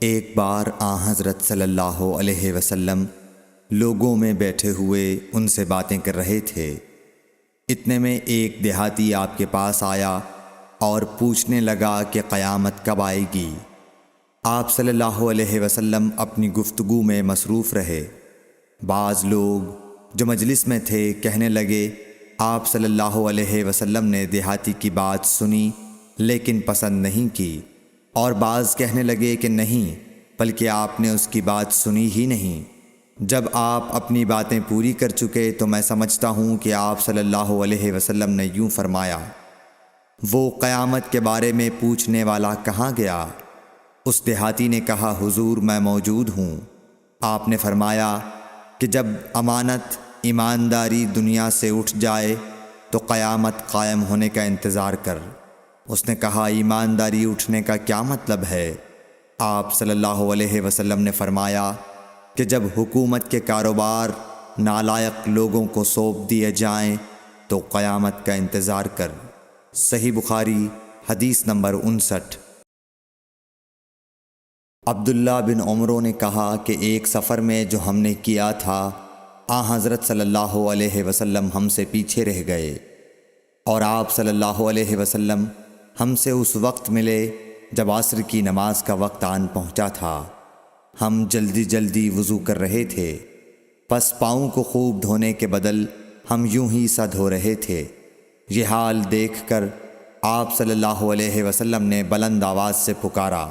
ایک بار حضرت صلی اللہ علیہ وسلم لوگوں میں بیٹھے ہوئے ان سے باتیں کر رہے تھے۔ اتنے میں ایک دیہاتی آپ کے پاس آیا اور پوچھنے لگا کہ قیامت کب آئے گی۔ آپ صلی اللہ علیہ وسلم اپنی گفتگو میں مصروف رہے۔ بعض لوگ جو مجلس میں تھے کہنے لگے، آپ صلی اللہ علیہ وسلم نے دیہاتی کی بات سنی لیکن پسند نہیں کی، اور بعض کہنے لگے کہ نہیں، بلکہ آپ نے اس کی بات سنی ہی نہیں۔ جب آپ اپنی باتیں پوری کر چکے تو میں سمجھتا ہوں کہ آپ صلی اللہ علیہ وسلم نے یوں فرمایا، وہ قیامت کے بارے میں پوچھنے والا کہاں گیا؟ اس دیہاتی نے کہا، حضور میں موجود ہوں۔ آپ نے فرمایا کہ جب امانت ایمانداری دنیا سے اٹھ جائے تو قیامت قائم ہونے کا انتظار کر۔ اس نے کہا، ایمانداری اٹھنے کا کیا مطلب ہے؟ آپ صلی اللہ علیہ وسلم نے فرمایا کہ جب حکومت کے کاروبار نالائق لوگوں کو سونپ دیے جائیں تو قیامت کا انتظار کر۔ صحیح بخاری حدیث نمبر 59۔ عبداللہ بن عمرو نے کہا کہ ایک سفر میں جو ہم نے کیا تھا، حضرت صلی اللہ علیہ وسلم ہم سے پیچھے رہ گئے، اور آپ صلی اللہ علیہ وسلم ہم سے اس وقت ملے جب عصر کی نماز کا وقت آن پہنچا تھا۔ ہم جلدی جلدی وضو کر رہے تھے، پس پاؤں کو خوب دھونے کے بدل ہم یوں ہی سا دھو رہے تھے۔ یہ حال دیکھ کر آپ صلی اللہ علیہ وسلم نے بلند آواز سے پکارا،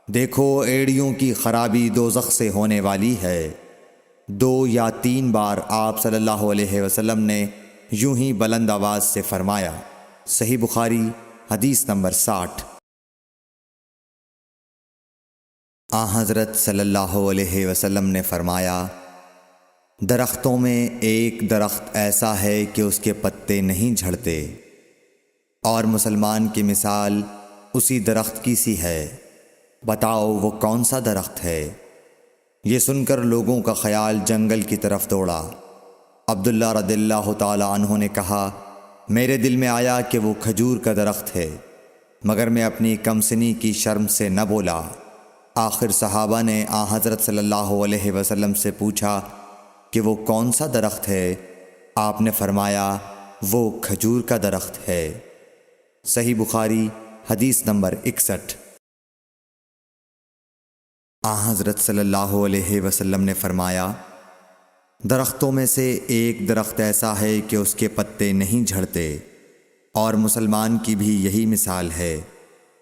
دیکھو ایڑیوں کی خرابی دوزخ سے ہونے والی ہے۔ 2 یا 3 بار آپ صلی اللہ علیہ وسلم نے یوں ہی بلند آواز سے فرمایا۔ صحیح بخاری حدیث نمبر 60۔ حضرت صلی اللہ علیہ وسلم نے فرمایا، درختوں میں ایک درخت ایسا ہے کہ اس کے پتے نہیں جھڑتے، اور مسلمان کی مثال اسی درخت کی سی ہے، بتاؤ وہ کون سا درخت ہے؟ یہ سن کر لوگوں کا خیال جنگل کی طرف دوڑا۔ عبداللہ رضی اللہ تعالی عنہ نے کہا، میرے دل میں آیا کہ وہ کھجور کا درخت ہے، مگر میں اپنی کمسنی کی شرم سے نہ بولا۔ آخر صحابہ نے حضرت صلی اللہ علیہ وسلم سے پوچھا کہ وہ کون سا درخت ہے؟ آپ نے فرمایا، وہ کھجور کا درخت ہے۔ صحیح بخاری حدیث نمبر 61۔ حضرت صلی اللہ علیہ وسلم نے فرمایا، درختوں میں سے ایک درخت ایسا ہے کہ اس کے پتے نہیں جھڑتے، اور مسلمان کی بھی یہی مثال ہے،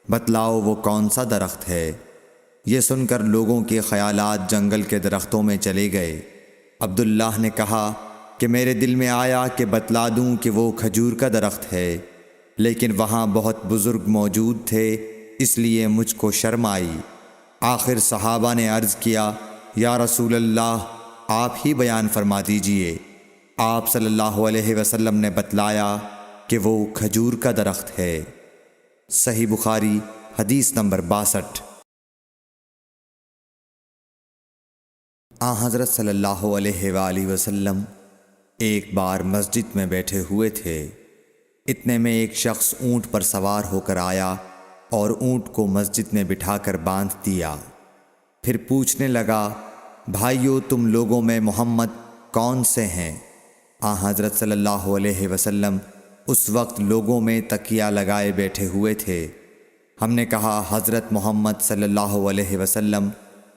بتلاؤ وہ کون سا درخت ہے؟ یہ سن کر لوگوں کے خیالات جنگل کے درختوں میں چلے گئے۔ عبداللہ نے کہا کہ میرے دل میں آیا کہ بتلا دوں کہ وہ کھجور کا درخت ہے، لیکن وہاں بہت بزرگ موجود تھے، اس لیے مجھ کو شرم آئی۔ آخر صحابہ نے عرض کیا، یا رسول اللہ، آپ ہی بیان فرما دیجئے۔ آپ صلی اللہ علیہ وسلم نے بتلایا کہ وہ کھجور کا درخت ہے۔ صحیح بخاری حدیث نمبر 62۔ حضرت صلی اللہ علیہ وآلہ وسلم ایک بار مسجد میں بیٹھے ہوئے تھے۔ اتنے میں ایک شخص اونٹ پر سوار ہو کر آیا اور اونٹ کو مسجد میں بٹھا کر باندھ دیا۔ پھر پوچھنے لگا، بھائیو تم لوگوں میں محمد کون سے ہیں؟ حضرت صلی اللہ علیہ وسلم اس وقت لوگوں میں تکیہ لگائے بیٹھے ہوئے تھے۔ ہم نے کہا، حضرت محمد صلی اللہ علیہ وسلم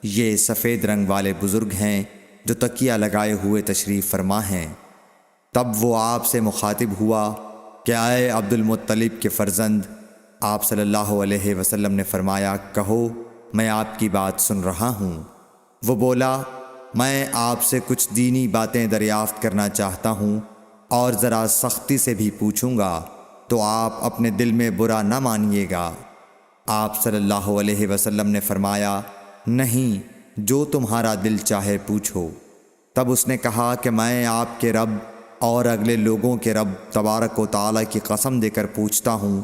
یہ سفید رنگ والے بزرگ ہیں جو تکیہ لگائے ہوئے تشریف فرما ہیں۔ تب وہ آپ سے مخاطب ہوا کہ اے عبد المطلب کے فرزند۔ آپ صلی اللہ علیہ وسلم نے فرمایا، کہو میں آپ کی بات سن رہا ہوں۔ وہ بولا، میں آپ سے کچھ دینی باتیں دریافت کرنا چاہتا ہوں، اور ذرا سختی سے بھی پوچھوں گا تو آپ اپنے دل میں برا نہ مانیے گا۔ آپ صلی اللہ علیہ وسلم نے فرمایا، نہیں، جو تمہارا دل چاہے پوچھو۔ تب اس نے کہا کہ میں آپ کے رب اور اگلے لوگوں کے رب تبارک و تعالی کی قسم دے کر پوچھتا ہوں،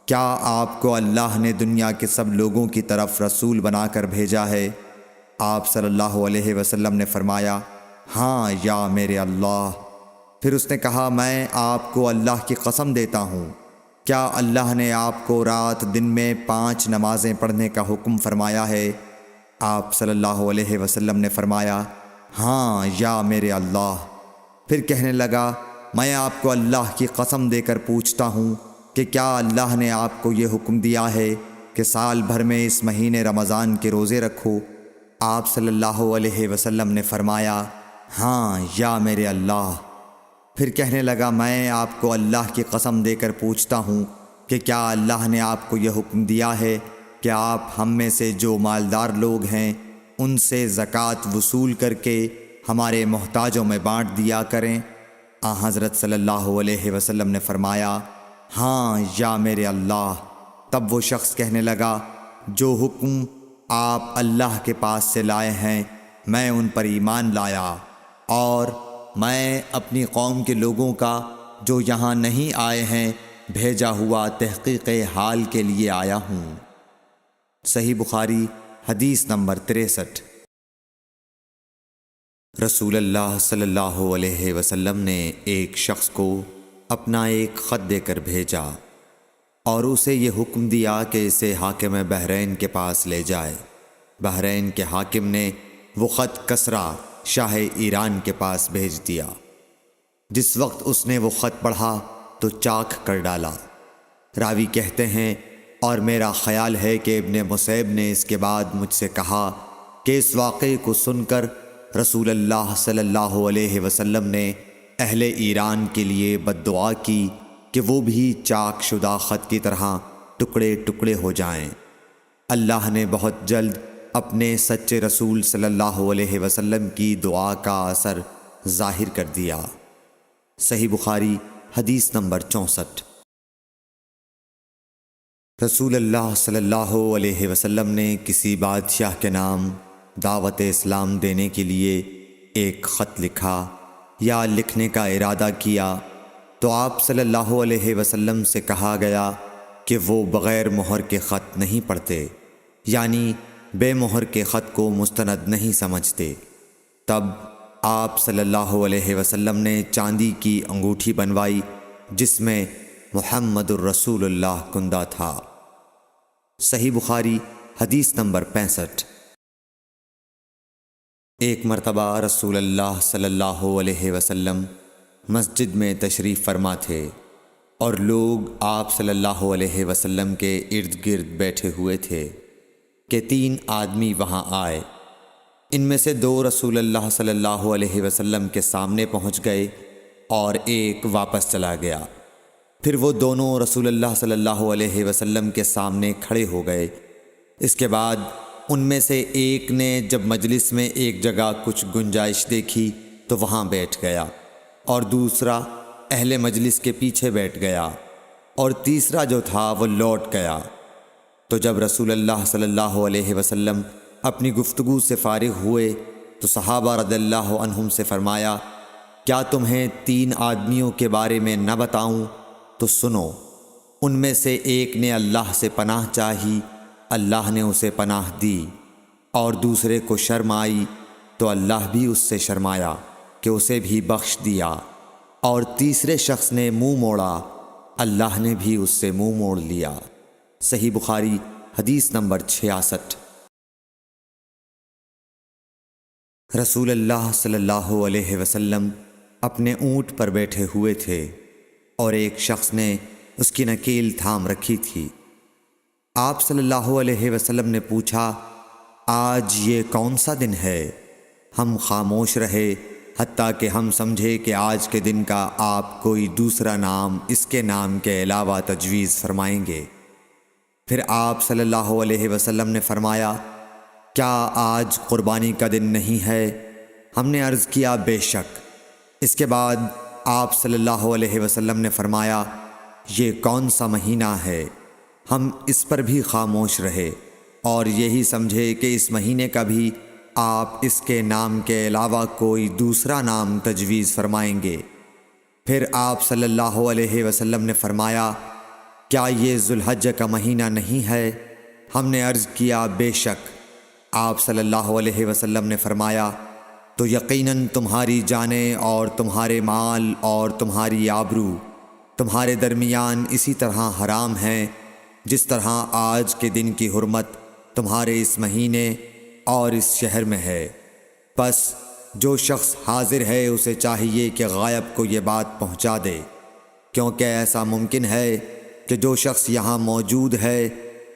کیا آپ کو اللہ نے دنیا کے سب لوگوں کی طرف رسول بنا کر بھیجا ہے؟ آپ صلی اللہ علیہ وسلم نے فرمایا، ہاں یا میرے اللہ۔ پھر اس نے کہا، میں آپ کو اللہ کی قسم دیتا ہوں، کیا اللہ نے آپ کو رات دن میں 5 نمازیں پڑھنے کا حکم فرمایا ہے؟ آپ صلی اللہ علیہ وسلم نے فرمایا، ہاں یا میرے اللہ۔ پھر کہنے لگا، میں آپ کو اللہ کی قسم دے کر پوچھتا ہوں کہ کیا اللہ نے آپ کو یہ حکم دیا ہے کہ سال بھر میں اس مہینے رمضان کے روزے رکھو؟ آپ صلی اللہ علیہ وسلم نے فرمایا، ہاں یا میرے اللہ۔ پھر کہنے لگا، میں آپ کو اللہ کی قسم دے کر پوچھتا ہوں کہ کیا اللہ نے آپ کو یہ حکم دیا ہے کہ آپ ہم میں سے جو مالدار لوگ ہیں ان سے زکوٰۃ وصول کر کے ہمارے محتاجوں میں بانٹ دیا کریں؟ حضرت صلی اللہ علیہ وسلم نے فرمایا، ہاں یا میرے اللہ۔ تب وہ شخص کہنے لگا، جو حکم آپ اللہ کے پاس سے لائے ہیں میں ان پر ایمان لایا، اور میں اپنی قوم کے لوگوں کا جو یہاں نہیں آئے ہیں بھیجا ہوا تحقیق حال کے لیے آیا ہوں۔ صحیح بخاری حدیث نمبر 63۔ رسول اللہ صلی اللہ علیہ وسلم نے ایک شخص کو اپنا ایک خط دے کر بھیجا اور اسے یہ حکم دیا کہ اسے حاکم بحرین کے پاس لے جائے۔ بحرین کے حاکم نے وہ خط کسریٰ شاہ ایران کے پاس بھیج دیا۔ جس وقت اس نے وہ خط پڑھا تو چاک کر ڈالا۔ راوی کہتے ہیں، اور میرا خیال ہے کہ ابن مسیب نے اس کے بعد مجھ سے کہا کہ اس واقعے کو سن کر رسول اللہ صلی اللہ علیہ وسلم نے اہل ایران کے لیے بد دعا کی کہ وہ بھی چاک شدہ خط کی طرح ٹکڑے ٹکڑے ہو جائیں۔ اللہ نے بہت جلد اپنے سچے رسول صلی اللہ علیہ وسلم کی دعا کا اثر ظاہر کر دیا۔ صحیح بخاری حدیث نمبر 64۔ رسول اللہ صلی اللہ علیہ وسلم نے کسی بادشاہ کے نام دعوت اسلام دینے کے لیے ایک خط لکھا یا لکھنے کا ارادہ کیا تو آپ صلی اللہ علیہ وسلم سے کہا گیا کہ وہ بغیر مہر کے خط نہیں پڑھتے، یعنی بے مہر کے خط کو مستند نہیں سمجھتے۔ تب آپ صلی اللہ علیہ وسلم نے چاندی کی انگوٹھی بنوائی جس میں محمد الرسول اللہ کندہ تھا۔ صحیح بخاری حدیث نمبر 65۔ ایک مرتبہ رسول اللہ صلی اللہ علیہ وسلم مسجد میں تشریف فرما تھے اور لوگ آپ صلی اللہ علیہ وسلم کے ارد گرد بیٹھے ہوئے تھے کہ 3 آدمی وہاں آئے۔ ان میں سے 2 رسول اللہ صلی اللہ علیہ وسلم کے سامنے پہنچ گئے اور ایک واپس چلا گیا۔ پھر وہ دونوں رسول اللہ صلی اللہ علیہ وسلم کے سامنے کھڑے ہو گئے۔ اس کے بعد ان میں سے ایک نے جب مجلس میں ایک جگہ کچھ گنجائش دیکھی تو وہاں بیٹھ گیا، اور دوسرا اہل مجلس کے پیچھے بیٹھ گیا، اور تیسرا جو تھا وہ لوٹ گیا۔ تو جب رسول اللہ صلی اللہ علیہ وسلم اپنی گفتگو سے فارغ ہوئے تو صحابہ رضی اللہ عنہم سے فرمایا، کیا تمہیں 3 آدمیوں کے بارے میں نہ بتاؤں؟ تو سنو۔ ان میں سے ایک نے اللہ سے پناہ چاہی، اللہ نے اسے پناہ دی، اور دوسرے کو شرم آئی تو اللہ بھی اس سے شرمایا کہ اسے بھی بخش دیا، اور تیسرے شخص نے منہ موڑا، اللہ نے بھی اس سے منہ موڑ لیا۔ صحیح بخاری حدیث نمبر 66۔ رسول اللہ صلی اللہ علیہ وسلم اپنے اونٹ پر بیٹھے ہوئے تھے اور ایک شخص نے اس کی نکیل تھام رکھی تھی۔ آپ صلی اللہ علیہ وسلم نے پوچھا، آج یہ کون سا دن ہے؟ ہم خاموش رہے حتیٰ کہ ہم سمجھے کہ آج کے دن کا آپ کوئی دوسرا نام اس کے نام کے علاوہ تجویز فرمائیں گے۔ پھر آپ صلی اللہ علیہ وسلم نے فرمایا، کیا آج قربانی کا دن نہیں ہے؟ ہم نے عرض کیا، بے شک۔ اس کے بعد آپ صلی اللہ علیہ وسلم نے فرمایا، یہ کون سا مہینہ ہے؟ ہم اس پر بھی خاموش رہے اور یہی سمجھے کہ اس مہینے کا بھی آپ اس کے نام کے علاوہ کوئی دوسرا نام تجویز فرمائیں گے۔ پھر آپ صلی اللہ علیہ وسلم نے فرمایا، کیا یہ ذو الحجہ کا مہینہ نہیں ہے؟ ہم نے عرض کیا، بے شک۔ آپ صلی اللہ علیہ وسلم نے فرمایا، تو یقیناً تمہاری جانیں اور تمہارے مال اور تمہاری آبرو تمہارے درمیان اسی طرح حرام ہیں جس طرح آج کے دن کی حرمت تمہارے اس مہینے اور اس شہر میں ہے۔ پس جو شخص حاضر ہے اسے چاہیے کہ غائب کو یہ بات پہنچا دے، کیونکہ ایسا ممکن ہے کہ جو شخص یہاں موجود ہے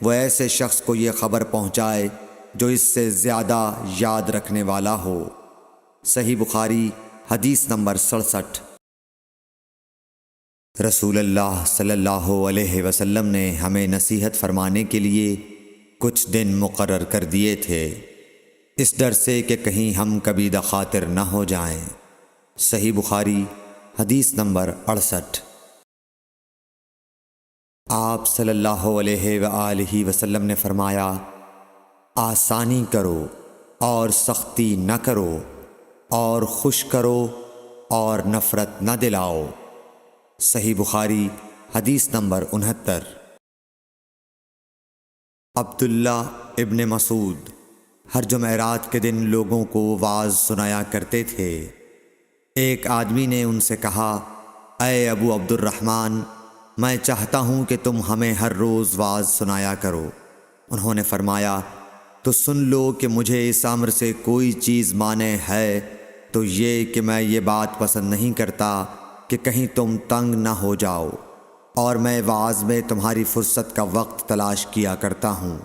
وہ ایسے شخص کو یہ خبر پہنچائے جو اس سے زیادہ یاد رکھنے والا ہو۔ صحیح بخاری حدیث نمبر 67۔ رسول اللہ صلی اللہ علیہ وسلم نے ہمیں نصیحت فرمانے کے لیے کچھ دن مقرر کر دیے تھے، اس ڈر سے کہ کہیں ہم کبھی دخاطر نہ ہو جائیں۔ صحیح بخاری حدیث نمبر 68۔ آپ صلی اللہ علیہ وآلہ وسلم نے فرمایا، آسانی کرو اور سختی نہ کرو، اور خوش کرو اور نفرت نہ دلاؤ۔ صحیح بخاری حدیث نمبر 69۔ عبداللہ ابن مسعود ہر جمعرات کے دن لوگوں کو وعظ سنایا کرتے تھے۔ ایک آدمی نے ان سے کہا، اے ابو عبد الرحمن، میں چاہتا ہوں کہ تم ہمیں ہر روز وعظ سنایا کرو۔ انہوں نے فرمایا، تو سن لو کہ مجھے اس امر سے کوئی چیز مانع ہے تو یہ کہ میں یہ بات پسند نہیں کرتا کہ کہیں تم تنگ نہ ہو جاؤ، اور میں وعظ میں تمہاری فرصت کا وقت تلاش کیا کرتا ہوں،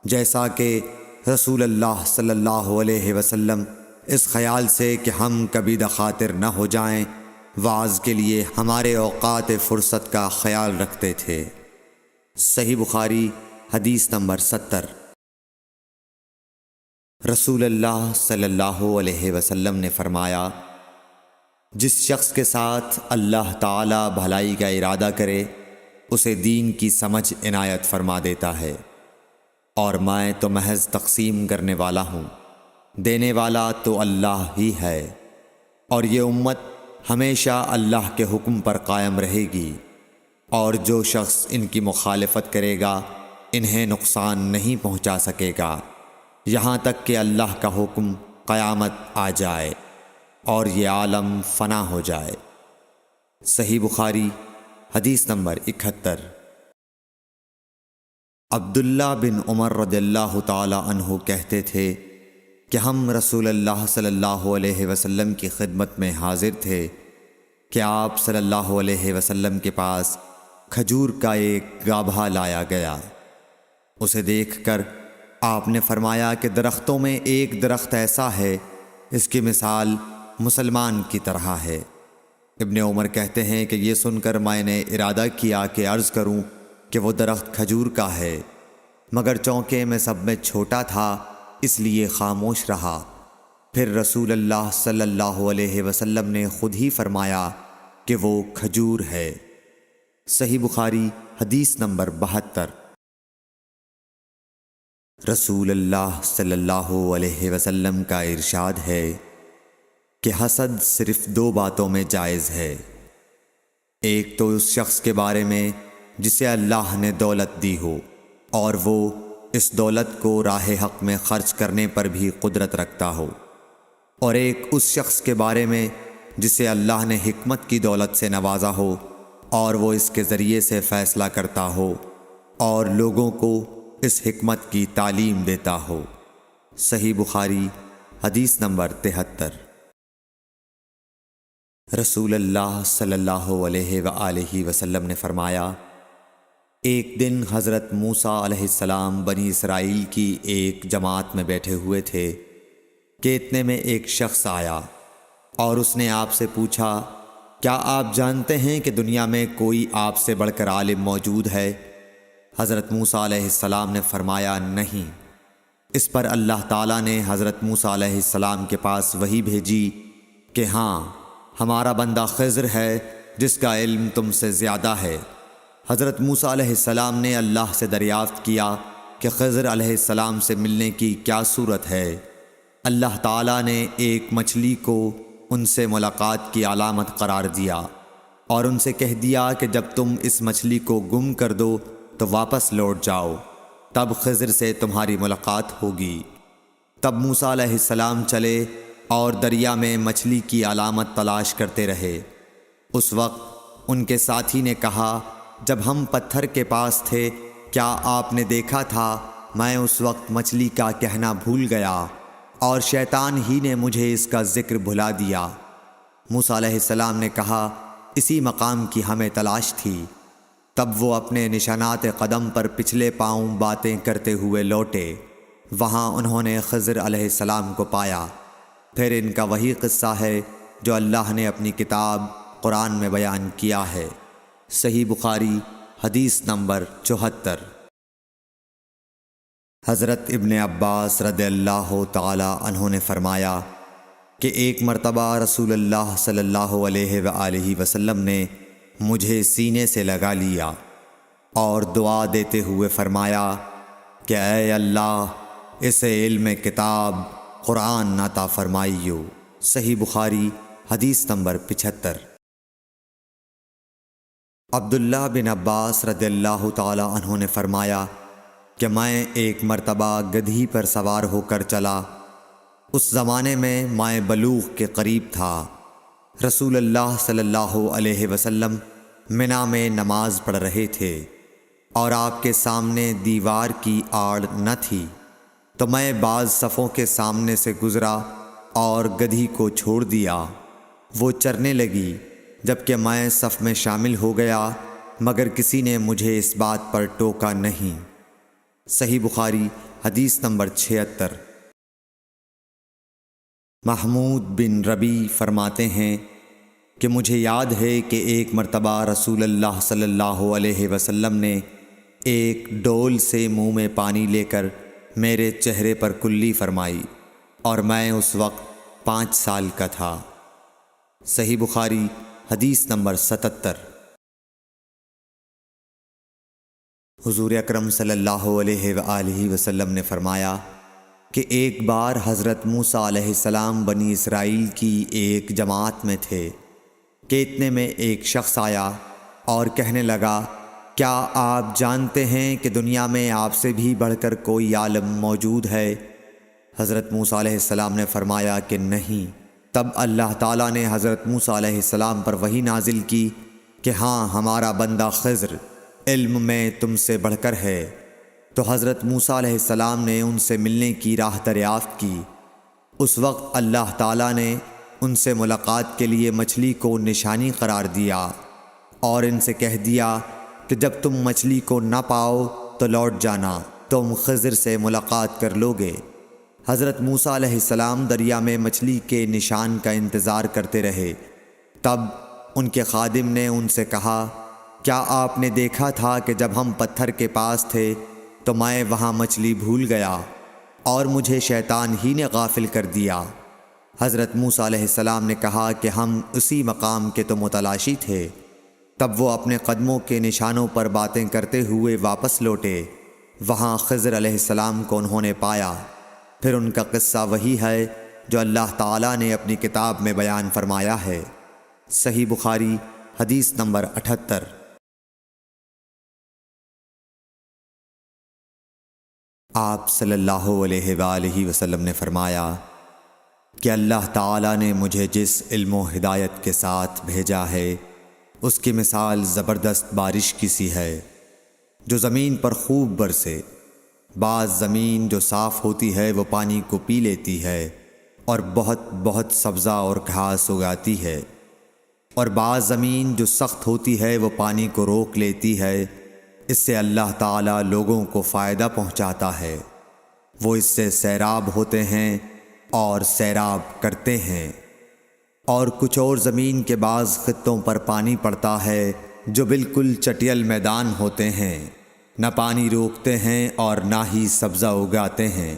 جیسا کہ رسول اللہ صلی اللہ علیہ وسلم اس خیال سے کہ ہم کبھی دخاطر نہ ہو جائیں وعظ کے لیے ہمارے اوقات فرصت کا خیال رکھتے تھے۔ صحیح بخاری حدیث نمبر 70۔ رسول اللہ صلی اللہ علیہ وسلم نے فرمایا، جس شخص کے ساتھ اللہ تعالی بھلائی کا ارادہ کرے اسے دین کی سمجھ عنایت فرما دیتا ہے، اور میں تو محض تقسیم کرنے والا ہوں، دینے والا تو اللہ ہی ہے، اور یہ امت ہمیشہ اللہ کے حکم پر قائم رہے گی، اور جو شخص ان کی مخالفت کرے گا انہیں نقصان نہیں پہنچا سکے گا یہاں تک کہ اللہ کا حکم قیامت آ جائے اور یہ عالم فنا ہو جائے۔ صحیح بخاری حدیث نمبر 71۔ عبداللہ بن عمر رضی اللہ تعالی عنہ کہتے تھے کہ ہم رسول اللہ صلی اللہ علیہ وسلم کی خدمت میں حاضر تھے کہ آپ صلی اللہ علیہ وسلم کے پاس کھجور کا ایک گابھا لایا گیا۔ اسے دیکھ کر آپ نے فرمایا کہ درختوں میں ایک درخت ایسا ہے اس کی مثال مسلمان کی طرح ہے۔ ابن عمر کہتے ہیں کہ یہ سن کر میں نے ارادہ کیا کہ عرض کروں کہ وہ درخت کھجور کا ہے، مگر چونکہ میں سب میں چھوٹا تھا اس لیے خاموش رہا۔ پھر رسول اللہ صلی اللہ علیہ وسلم نے خود ہی فرمایا کہ وہ کھجور ہے۔ صحیح بخاری حدیث نمبر 72۔ رسول اللہ صلی اللہ علیہ وسلم کا ارشاد ہے کہ حسد صرف دو باتوں میں جائز ہے، ایک تو اس شخص کے بارے میں جسے اللہ نے دولت دی ہو اور وہ اس دولت کو راہ حق میں خرچ کرنے پر بھی قدرت رکھتا ہو، اور ایک اس شخص کے بارے میں جسے اللہ نے حکمت کی دولت سے نوازا ہو اور وہ اس کے ذریعے سے فیصلہ کرتا ہو اور لوگوں کو اس حکمت کی تعلیم دیتا ہو۔ صحیح بخاری حدیث نمبر 73۔ رسول اللہ صلی اللہ علیہ وآلہ وسلم نے فرمایا، ایک دن حضرت موسیٰ علیہ السلام بنی اسرائیل کی ایک جماعت میں بیٹھے ہوئے تھے کہ اتنے میں ایک شخص آیا اور اس نے آپ سے پوچھا، کیا آپ جانتے ہیں کہ دنیا میں کوئی آپ سے بڑھ کر عالم موجود ہے؟ حضرت موسیٰ علیہ السلام نے فرمایا، نہیں۔ اس پر اللہ تعالیٰ نے حضرت موسیٰ علیہ السلام کے پاس وحی بھیجی کہ ہاں، ہمارا بندہ خضر ہے جس کا علم تم سے زیادہ ہے۔ حضرت موسیٰ علیہ السلام نے اللہ سے دریافت کیا کہ خضر علیہ السلام سے ملنے کی کیا صورت ہے؟ اللہ تعالیٰ نے ایک مچھلی کو ان سے ملاقات کی علامت قرار دیا اور ان سے کہہ دیا کہ جب تم اس مچھلی کو گم کر دو تو واپس لوٹ جاؤ، تب خضر سے تمہاری ملاقات ہوگی۔ تب موسیٰ علیہ السلام چلے اور دریا میں مچھلی کی علامت تلاش کرتے رہے۔ اس وقت ان کے ساتھی نے کہا، جب ہم پتھر کے پاس تھے کیا آپ نے دیکھا تھا میں اس وقت مچھلی کا کہنا بھول گیا اور شیطان ہی نے مجھے اس کا ذکر بھلا دیا۔ موسیٰ علیہ السلام نے کہا اسی مقام کی ہمیں تلاش تھی۔ تب وہ اپنے نشانات قدم پر پچھلے پاؤں باتیں کرتے ہوئے لوٹے۔ وہاں انہوں نے خضر علیہ السلام کو پایا۔ پھر ان کا وہی قصہ ہے جو اللہ نے اپنی کتاب قرآن میں بیان کیا ہے۔ صحیح بخاری حدیث نمبر 74۔ حضرت ابن عباس رضی اللہ تعالی عنہ نے فرمایا کہ ایک مرتبہ رسول اللہ صلی اللہ علیہ وآلہ وسلم نے مجھے سینے سے لگا لیا اور دعا دیتے ہوئے فرمایا کہ اے اللہ اسے علم کتاب قرآن عطا فرمائیو۔ صحیح بخاری حدیث نمبر 75۔ عبداللہ بن عباس رضی اللہ تعالی عنہ نے فرمایا کہ میں ایک مرتبہ گدھی پر سوار ہو کر چلا۔ اس زمانے میں میں بلوغ کے قریب تھا۔ رسول اللہ صلی اللہ علیہ وسلم منی میں نماز پڑھ رہے تھے اور آپ کے سامنے دیوار کی آڑ نہ تھی، تو میں بعض صفوں کے سامنے سے گزرا اور گدھی کو چھوڑ دیا۔ وہ چرنے لگی، جبکہ میں صف میں شامل ہو گیا، مگر کسی نے مجھے اس بات پر ٹوکا نہیں۔ صحیح بخاری حدیث نمبر 76۔ محمود بن ربی فرماتے ہیں کہ مجھے یاد ہے کہ ایک مرتبہ رسول اللہ صلی اللہ علیہ وسلم نے ایک ڈول سے منہ میں پانی لے کر میرے چہرے پر کلی فرمائی اور میں اس وقت 5 سال کا تھا۔ صحیح بخاری حدیث نمبر 77۔ حضور اکرم صلی اللہ علیہ وآلہ وسلم نے فرمایا کہ ایک بار حضرت موسیٰ علیہ السلام بنی اسرائیل کی ایک جماعت میں تھے کہ اتنے میں ایک شخص آیا اور کہنے لگا کیا آپ جانتے ہیں کہ دنیا میں آپ سے بھی بڑھ کر کوئی عالم موجود ہے؟ حضرت موسیٰ علیہ السلام نے فرمایا کہ نہیں۔ تب اللہ تعالیٰ نے حضرت موسیٰ علیہ السلام پر وحی نازل کی کہ ہاں ہمارا بندہ خضر علم میں تم سے بڑھ کر ہے۔ تو حضرت موسیٰ علیہ السلام نے ان سے ملنے کی راہ دریافت کی۔ اس وقت اللہ تعالیٰ نے ان سے ملاقات کے لیے مچھلی کو نشانی قرار دیا اور ان سے کہہ دیا کہ جب تم مچھلی کو نہ پاؤ تو لوٹ جانا، تم خضر سے ملاقات کر لوگے۔ حضرت موسیٰ علیہ السلام دریا میں مچھلی کے نشان کا انتظار کرتے رہے۔ تب ان کے خادم نے ان سے کہا کیا آپ نے دیکھا تھا کہ جب ہم پتھر کے پاس تھے تو میں وہاں مچھلی بھول گیا اور مجھے شیطان ہی نے غافل کر دیا؟ حضرت موسیٰ علیہ السلام نے کہا کہ ہم اسی مقام کے تو متلاشی تھے۔ تب وہ اپنے قدموں کے نشانوں پر باتیں کرتے ہوئے واپس لوٹے۔ وہاں خضر علیہ السلام کو انہوں نے پایا۔ پھر ان کا قصہ وہی ہے جو اللہ تعالیٰ نے اپنی کتاب میں بیان فرمایا ہے۔ صحیح بخاری حدیث نمبر 78۔ آپ صلی اللہ علیہ وآلہ وسلم نے فرمایا کہ اللہ تعالیٰ نے مجھے جس علم و ہدایت کے ساتھ بھیجا ہے اس کی مثال زبردست بارش کی سی ہے جو زمین پر خوب برسے۔ بعض زمین جو صاف ہوتی ہے وہ پانی کو پی لیتی ہے اور بہت بہت سبزہ اور گھاس اگاتی ہے، اور بعض زمین جو سخت ہوتی ہے وہ پانی کو روک لیتی ہے۔ اس سے اللہ تعالیٰ لوگوں کو فائدہ پہنچاتا ہے، وہ اس سے سیراب ہوتے ہیں اور سیراب کرتے ہیں۔ اور کچھ اور زمین کے بعض خطوں پر پانی پڑتا ہے جو بالکل چٹیل میدان ہوتے ہیں، نہ پانی روکتے ہیں اور نہ ہی سبزہ اگاتے ہیں۔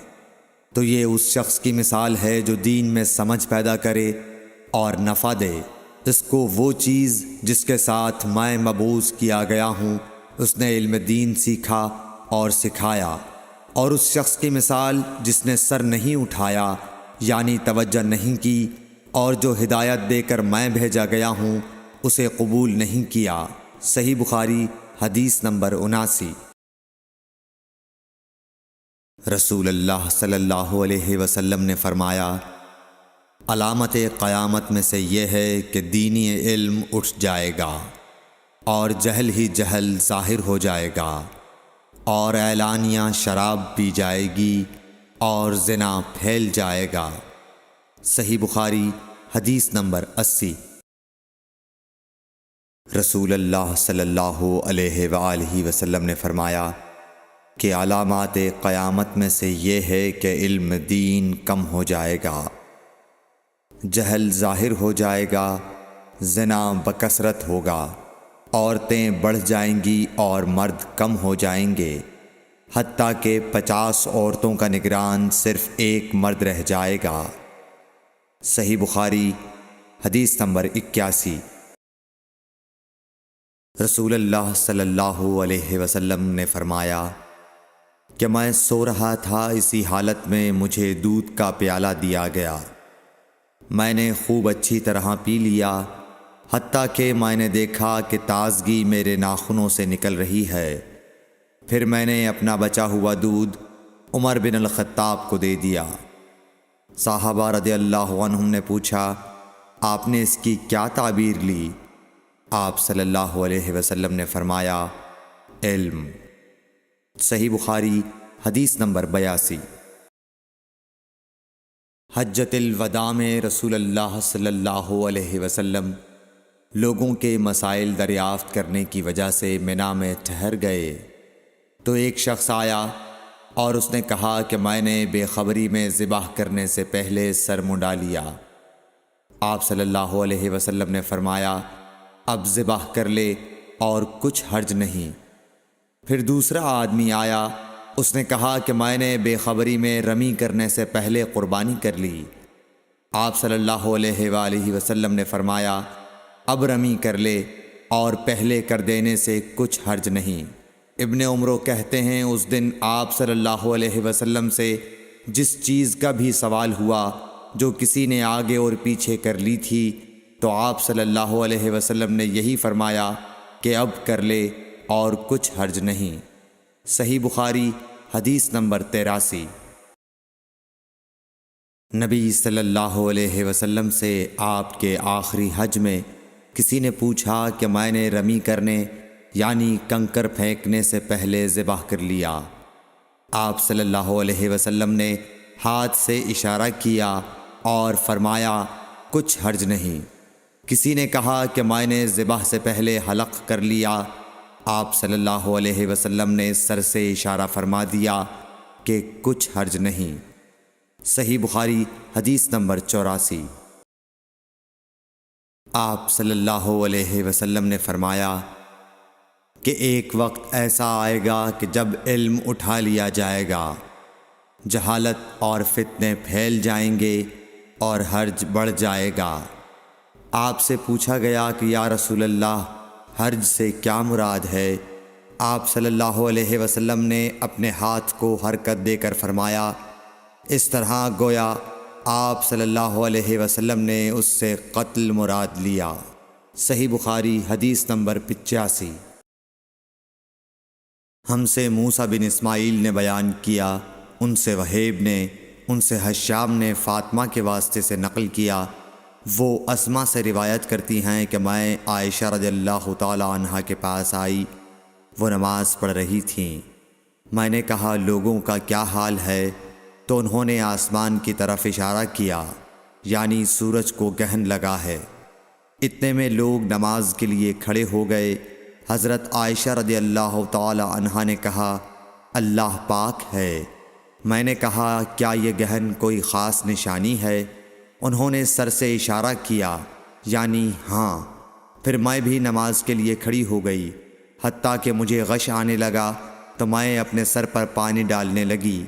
تو یہ اس شخص کی مثال ہے جو دین میں سمجھ پیدا کرے اور نفع دے۔ اس کو وہ چیز جس کے ساتھ میں مبعوث کیا گیا ہوں اس نے علم دین سیکھا اور سکھایا، اور اس شخص کی مثال جس نے سر نہیں اٹھایا یعنی توجہ نہیں کی اور جو ہدایت دے کر میں بھیجا گیا ہوں اسے قبول نہیں کیا۔ صحیح بخاری حدیث نمبر 79۔ رسول اللہ صلی اللہ علیہ وسلم نے فرمایا علامت قیامت میں سے یہ ہے کہ دینی علم اٹھ جائے گا اور جہل ہی جہل ظاہر ہو جائے گا، اور اعلانیہ شراب پی جائے گی اور زنا پھیل جائے گا۔ صحیح بخاری حدیث نمبر 80۔ رسول اللہ صلی اللہ علیہ وآلہ وسلم نے فرمایا کہ علامات قیامت میں سے یہ ہے کہ علم دین کم ہو جائے گا، جہل ظاہر ہو جائے گا، زنا بکثرت ہوگا، عورتیں بڑھ جائیں گی اور مرد کم ہو جائیں گے، حتیٰ کہ 50 عورتوں کا نگران صرف ایک مرد رہ جائے گا۔ صحیح بخاری حدیث نمبر 81۔ رسول اللہ صلی اللہ علیہ وسلم نے فرمایا کہ میں سو رہا تھا، اسی حالت میں مجھے دودھ کا پیالہ دیا گیا، میں نے خوب اچھی طرح پی لیا، حتیٰ کہ میں نے دیکھا کہ تازگی میرے ناخنوں سے نکل رہی ہے۔ پھر میں نے اپنا بچا ہوا دودھ عمر بن الخطاب کو دے دیا۔ صحابہ رضی اللہ عنہم نے پوچھا، آپ نے اس کی کیا تعبیر لی؟ آپ صلی اللہ علیہ وسلم نے فرمایا، علم۔ صحیح بخاری حدیث نمبر 82۔ حجۃ الوداع میں رسول اللہ صلی اللہ علیہ وسلم لوگوں کے مسائل دریافت کرنے کی وجہ سے منا میں ٹھہر گئے تو ایک شخص آیا اور اس نے کہا کہ میں نے بے خبری میں ذبح کرنے سے پہلے سر منڈا لیا۔ آپ صلی اللہ علیہ وسلم نے فرمایا، اب ذبح کر لے اور کچھ حرج نہیں۔ پھر دوسرا آدمی آیا، اس نے کہا کہ میں نے بے خبری میں رمی کرنے سے پہلے قربانی کر لی۔ آپ صلی اللہ علیہ وآلہ وسلم نے فرمایا، اب رمی کر لے اور پہلے کر دینے سے کچھ حرج نہیں۔ ابن عمرو کہتے ہیں، اس دن آپ صلی اللہ علیہ وسلم سے جس چیز کا بھی سوال ہوا جو کسی نے آگے اور پیچھے کر لی تھی تو آپ صلی اللہ علیہ وسلم نے یہی فرمایا کہ اب کر لے اور کچھ حرج نہیں۔ صحیح بخاری حدیث نمبر 83۔ نبی صلی اللہ علیہ وسلم سے آپ کے آخری حج میں کسی نے پوچھا کہ میں نے رمی کرنے یعنی کنکر پھینکنے سے پہلے ذبح کر لیا۔ آپ صلی اللہ علیہ وسلم نے ہاتھ سے اشارہ کیا اور فرمایا، کچھ حرج نہیں۔ کسی نے کہا کہ میں نے ذبح سے پہلے حلق کر لیا۔ آپ صلی اللہ علیہ وسلم نے سر سے اشارہ فرما دیا کہ کچھ حرج نہیں۔ صحیح بخاری حدیث نمبر 84۔ آپ صلی اللہ علیہ وسلم نے فرمایا کہ ایک وقت ایسا آئے گا کہ جب علم اٹھا لیا جائے گا، جہالت اور فتنے پھیل جائیں گے اور حرج بڑھ جائے گا۔ آپ سے پوچھا گیا کہ یا رسول اللہ، حرج سے کیا مراد ہے؟ آپ صلی اللہ علیہ وسلم نے اپنے ہاتھ کو حرکت دے کر فرمایا، اس طرح گویا آپ صلی اللہ علیہ وسلم نے اس سے قتل مراد لیا۔ صحیح بخاری حدیث نمبر 85۔ ہم سے موسیٰ بن اسماعیل نے بیان کیا، ان سے وہیب نے، ان سے حشام نے فاطمہ کے واسطے سے نقل کیا، وہ اسما سے روایت کرتی ہیں کہ میں عائشہ رضی اللہ تعالی عنہا کے پاس آئی، وہ نماز پڑھ رہی تھیں۔ میں نے کہا، لوگوں کا کیا حال ہے؟ تو انہوں نے آسمان کی طرف اشارہ کیا، یعنی سورج کو گہن لگا ہے۔ اتنے میں لوگ نماز کے لیے کھڑے ہو گئے۔ حضرت عائشہ رضی اللہ تعالی عنہا نے کہا، اللہ پاک ہے۔ میں نے کہا، کیا یہ گہن کوئی خاص نشانی ہے؟ انہوں نے سر سے اشارہ کیا، یعنی ہاں۔ پھر میں بھی نماز کے لیے کھڑی ہو گئی، حتیٰ کہ مجھے غش آنے لگا تو میں اپنے سر پر پانی ڈالنے لگی۔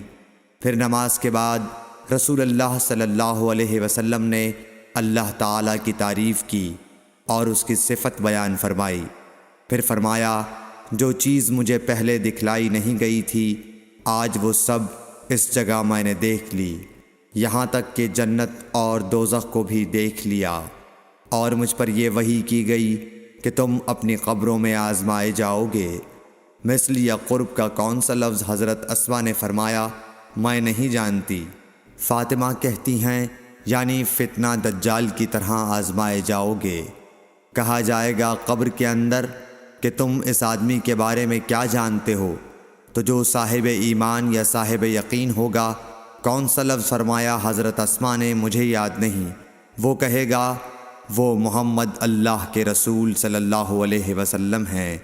پھر نماز کے بعد رسول اللہ صلی اللہ علیہ وسلم نے اللہ تعالیٰ کی تعریف کی اور اس کی صفت بیان فرمائی۔ پھر فرمایا، جو چیز مجھے پہلے دکھلائی نہیں گئی تھی، آج وہ سب اس جگہ میں نے دیکھ لی، یہاں تک کہ جنت اور دوزخ کو بھی دیکھ لیا، اور مجھ پر یہ وحی کی گئی کہ تم اپنی قبروں میں آزمائے جاؤ گے۔ مثل یا قرب کا کون سا لفظ؟ حضرت اسما نے فرمایا، میں نہیں جانتی۔ فاطمہ کہتی ہیں، یعنی فتنہ دجال کی طرح آزمائے جاؤ گے۔ کہا جائے گا قبر کے اندر کہ تم اس آدمی کے بارے میں کیا جانتے ہو؟ تو جو صاحب ایمان یا صاحب یقین ہوگا، کون سا لفظ فرمایا حضرت اسما نے؟ مجھے یاد نہیں۔ وہ کہے گا وہ محمد اللہ کے رسول صلی اللہ علیہ وسلم ہیں،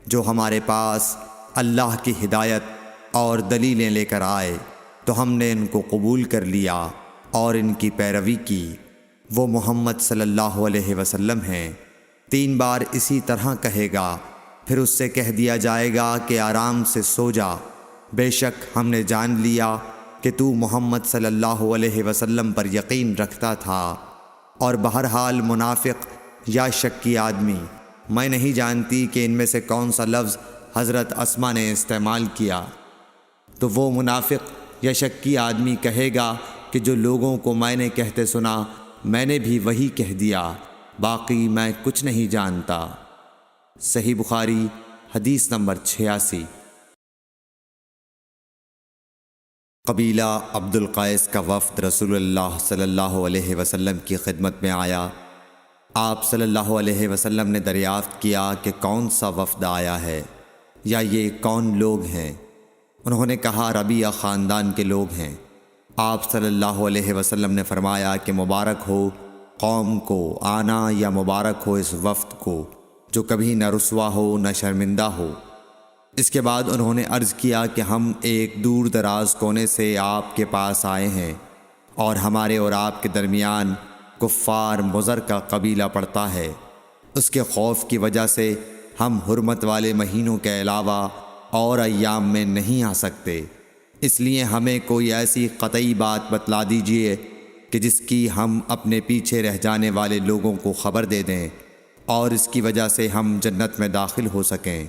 جو ہمارے پاس اللہ کی ہدایت اور دلیلیں لے کر آئے، تو ہم نے ان کو قبول کر لیا اور ان کی پیروی کی۔ وہ محمد صلی اللہ علیہ وسلم ہیں۔ 3 بار اسی طرح کہے گا، پھر اس سے کہہ دیا جائے گا کہ آرام سے سو جا، بے شک ہم نے جان لیا کہ تو محمد صلی اللہ علیہ وسلم پر یقین رکھتا تھا۔ اور بہرحال منافق یا شکی آدمی، میں نہیں جانتی کہ ان میں سے کون سا لفظ حضرت اسما نے استعمال کیا۔ تو وہ منافق یا شکی آدمی کہے گا کہ جو لوگوں کو میں نے کہتے سنا، میں نے بھی وہی کہہ دیا، باقی میں کچھ نہیں جانتا۔ صحیح بخاری حدیث نمبر 86۔ قبیلہ عبد القیس کا وفد رسول اللہ صلی اللہ علیہ وسلم کی خدمت میں آیا۔ آپ صلی اللہ علیہ وسلم نے دریافت کیا کہ کون سا وفد آیا ہے یا یہ کون لوگ ہیں؟ انہوں نے کہا ربیعہ خاندان کے لوگ ہیں۔ آپ صلی اللہ علیہ وسلم نے فرمایا کہ مبارک ہو قوم کو آنا، یا مبارک ہو اس وفد کو جو کبھی نہ رسوا ہو نہ شرمندہ ہو۔ اس کے بعد انہوں نے عرض کیا کہ ہم ایک دور دراز کونے سے آپ کے پاس آئے ہیں، اور ہمارے اور آپ کے درمیان کفار مضر کا قبیلہ پڑتا ہے۔ اس کے خوف کی وجہ سے ہم حرمت والے مہینوں کے علاوہ اور ایام میں نہیں آ سکتے، اس لیے ہمیں کوئی ایسی قطعی بات بتلا دیجئے کہ جس کی ہم اپنے پیچھے رہ جانے والے لوگوں کو خبر دے دیں، اور اس کی وجہ سے ہم جنت میں داخل ہو سکیں۔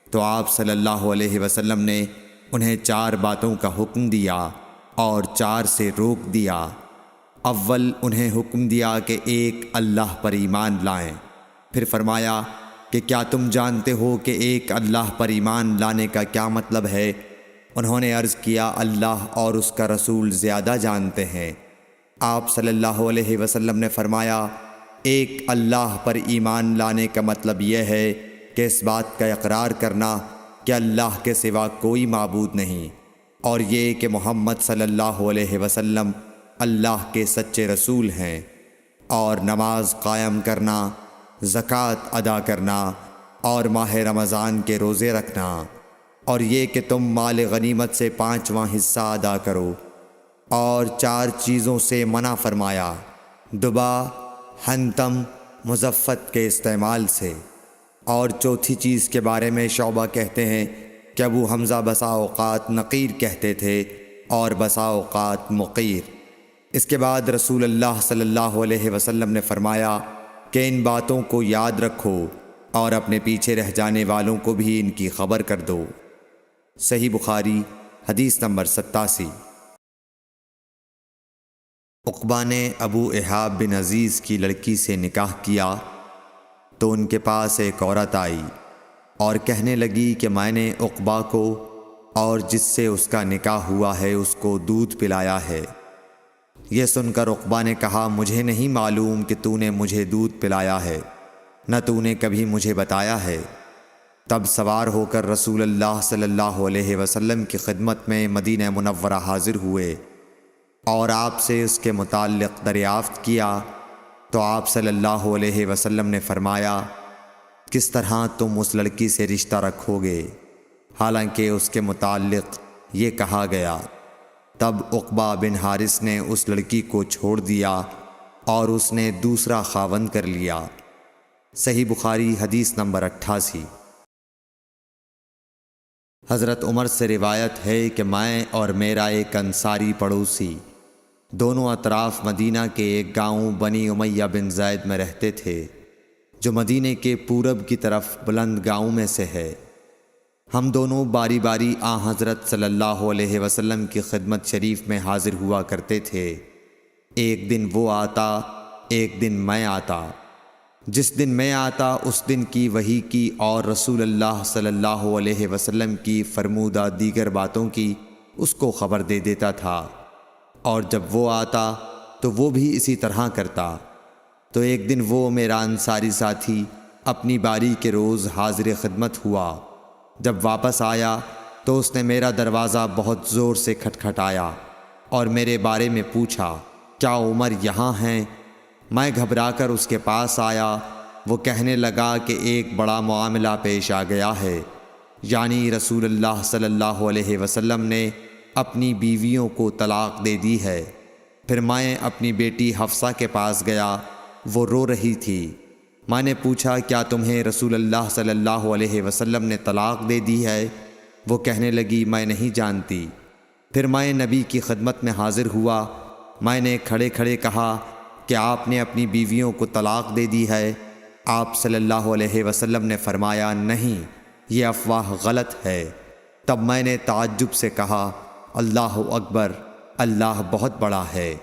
تو آپ صلی اللہ علیہ وسلم نے انہیں 4 باتوں کا حکم دیا اور 4 سے روک دیا۔ اول انہیں حکم دیا کہ ایک اللہ پر ایمان لائیں۔ پھر فرمایا کہ کیا تم جانتے ہو کہ ایک اللہ پر ایمان لانے کا کیا مطلب ہے؟ انہوں نے عرض کیا اللہ اور اس کا رسول زیادہ جانتے ہیں۔ آپ صلی اللہ علیہ وسلم نے فرمایا ایک اللہ پر ایمان لانے کا مطلب یہ ہے کہ اس بات کا اقرار کرنا کہ اللہ کے سوا کوئی معبود نہیں، اور یہ کہ محمد صلی اللہ علیہ وسلم اللہ کے سچے رسول ہیں، اور نماز قائم کرنا، زکوٰۃ ادا کرنا، اور ماہ رمضان کے روزے رکھنا، اور یہ کہ تم مال غنیمت سے 5واں حصہ ادا کرو، اور 4 چیزوں سے منع فرمایا، دبا، حنتم، مزفت کے استعمال سے۔ اور چوتھی چیز کے بارے میں شعبہ کہتے ہیں کہ ابو حمزہ بسا اوقات نقیر کہتے تھے اور بسا اوقات مقیر۔ اس کے بعد رسول اللہ صلی اللہ علیہ وسلم نے فرمایا کہ ان باتوں کو یاد رکھو اور اپنے پیچھے رہ جانے والوں کو بھی ان کی خبر کر دو۔ صحیح بخاری حدیث نمبر 87۔ عقبہ نے ابو احاب بن عزیز کی لڑکی سے نکاح کیا تو ان کے پاس ایک عورت آئی اور کہنے لگی کہ میں نے عقبہ کو اور جس سے اس کا نکاح ہوا ہے اس کو دودھ پلایا ہے۔ یہ سن کر عقبہ نے کہا مجھے نہیں معلوم کہ تو نے مجھے دودھ پلایا ہے، نہ تو نے کبھی مجھے بتایا ہے۔ تب سوار ہو کر رسول اللہ صلی اللہ علیہ وسلم کی خدمت میں مدینہ منورہ حاضر ہوئے اور آپ سے اس کے متعلق دریافت کیا تو آپ صلی اللہ علیہ وسلم نے فرمایا کس طرح تم اس لڑکی سے رشتہ رکھو گے، حالانکہ اس کے متعلق یہ کہا گیا۔ تب عقبہ بن حارث نے اس لڑکی کو چھوڑ دیا اور اس نے دوسرا خاوند کر لیا۔ صحیح بخاری حدیث نمبر 88۔ حضرت عمر سے روایت ہے کہ میں اور میرا ایک انصاری پڑوسی دونوں اطراف مدینہ کے ایک گاؤں بنی امیہ بن زید میں رہتے تھے، جو مدینے کے پورب کی طرف بلند گاؤں میں سے ہے۔ ہم دونوں باری باری حضرت صلی اللہ علیہ وسلم کی خدمت شریف میں حاضر ہوا کرتے تھے۔ ایک دن وہ آتا، ایک دن میں آتا۔ جس دن میں آتا اس دن کی وحی کی اور رسول اللہ صلی اللہ علیہ وسلم کی فرمودہ دیگر باتوں کی اس کو خبر دے دیتا تھا، اور جب وہ آتا تو وہ بھی اسی طرح کرتا۔ تو ایک دن وہ میرا انصاری ساتھی اپنی باری کے روز حاضر خدمت ہوا۔ جب واپس آیا تو اس نے میرا دروازہ بہت زور سے کھٹکھٹایا اور میرے بارے میں پوچھا، کیا عمر یہاں ہیں؟ میں گھبرا کر اس کے پاس آیا۔ وہ کہنے لگا کہ ایک بڑا معاملہ پیش آ گیا ہے، یعنی رسول اللہ صلی اللہ علیہ وسلم نے اپنی بیویوں کو طلاق دے دی ہے۔ پھر میں اپنی بیٹی حفصہ کے پاس گیا، وہ رو رہی تھی۔ میں نے پوچھا، کیا تمہیں رسول اللہ صلی اللہ علیہ وسلم نے طلاق دے دی ہے؟ وہ کہنے لگی، میں نہیں جانتی۔ پھر میں نبی کی خدمت میں حاضر ہوا۔ میں نے کھڑے کھڑے کہا کہ آپ نے اپنی بیویوں کو طلاق دے دی ہے؟ آپ صلی اللہ علیہ وسلم نے فرمایا، نہیں، یہ افواہ غلط ہے۔ تب میں نے تعجب سے کہا، اللہ اکبر، اللہ بہت بڑا ہے۔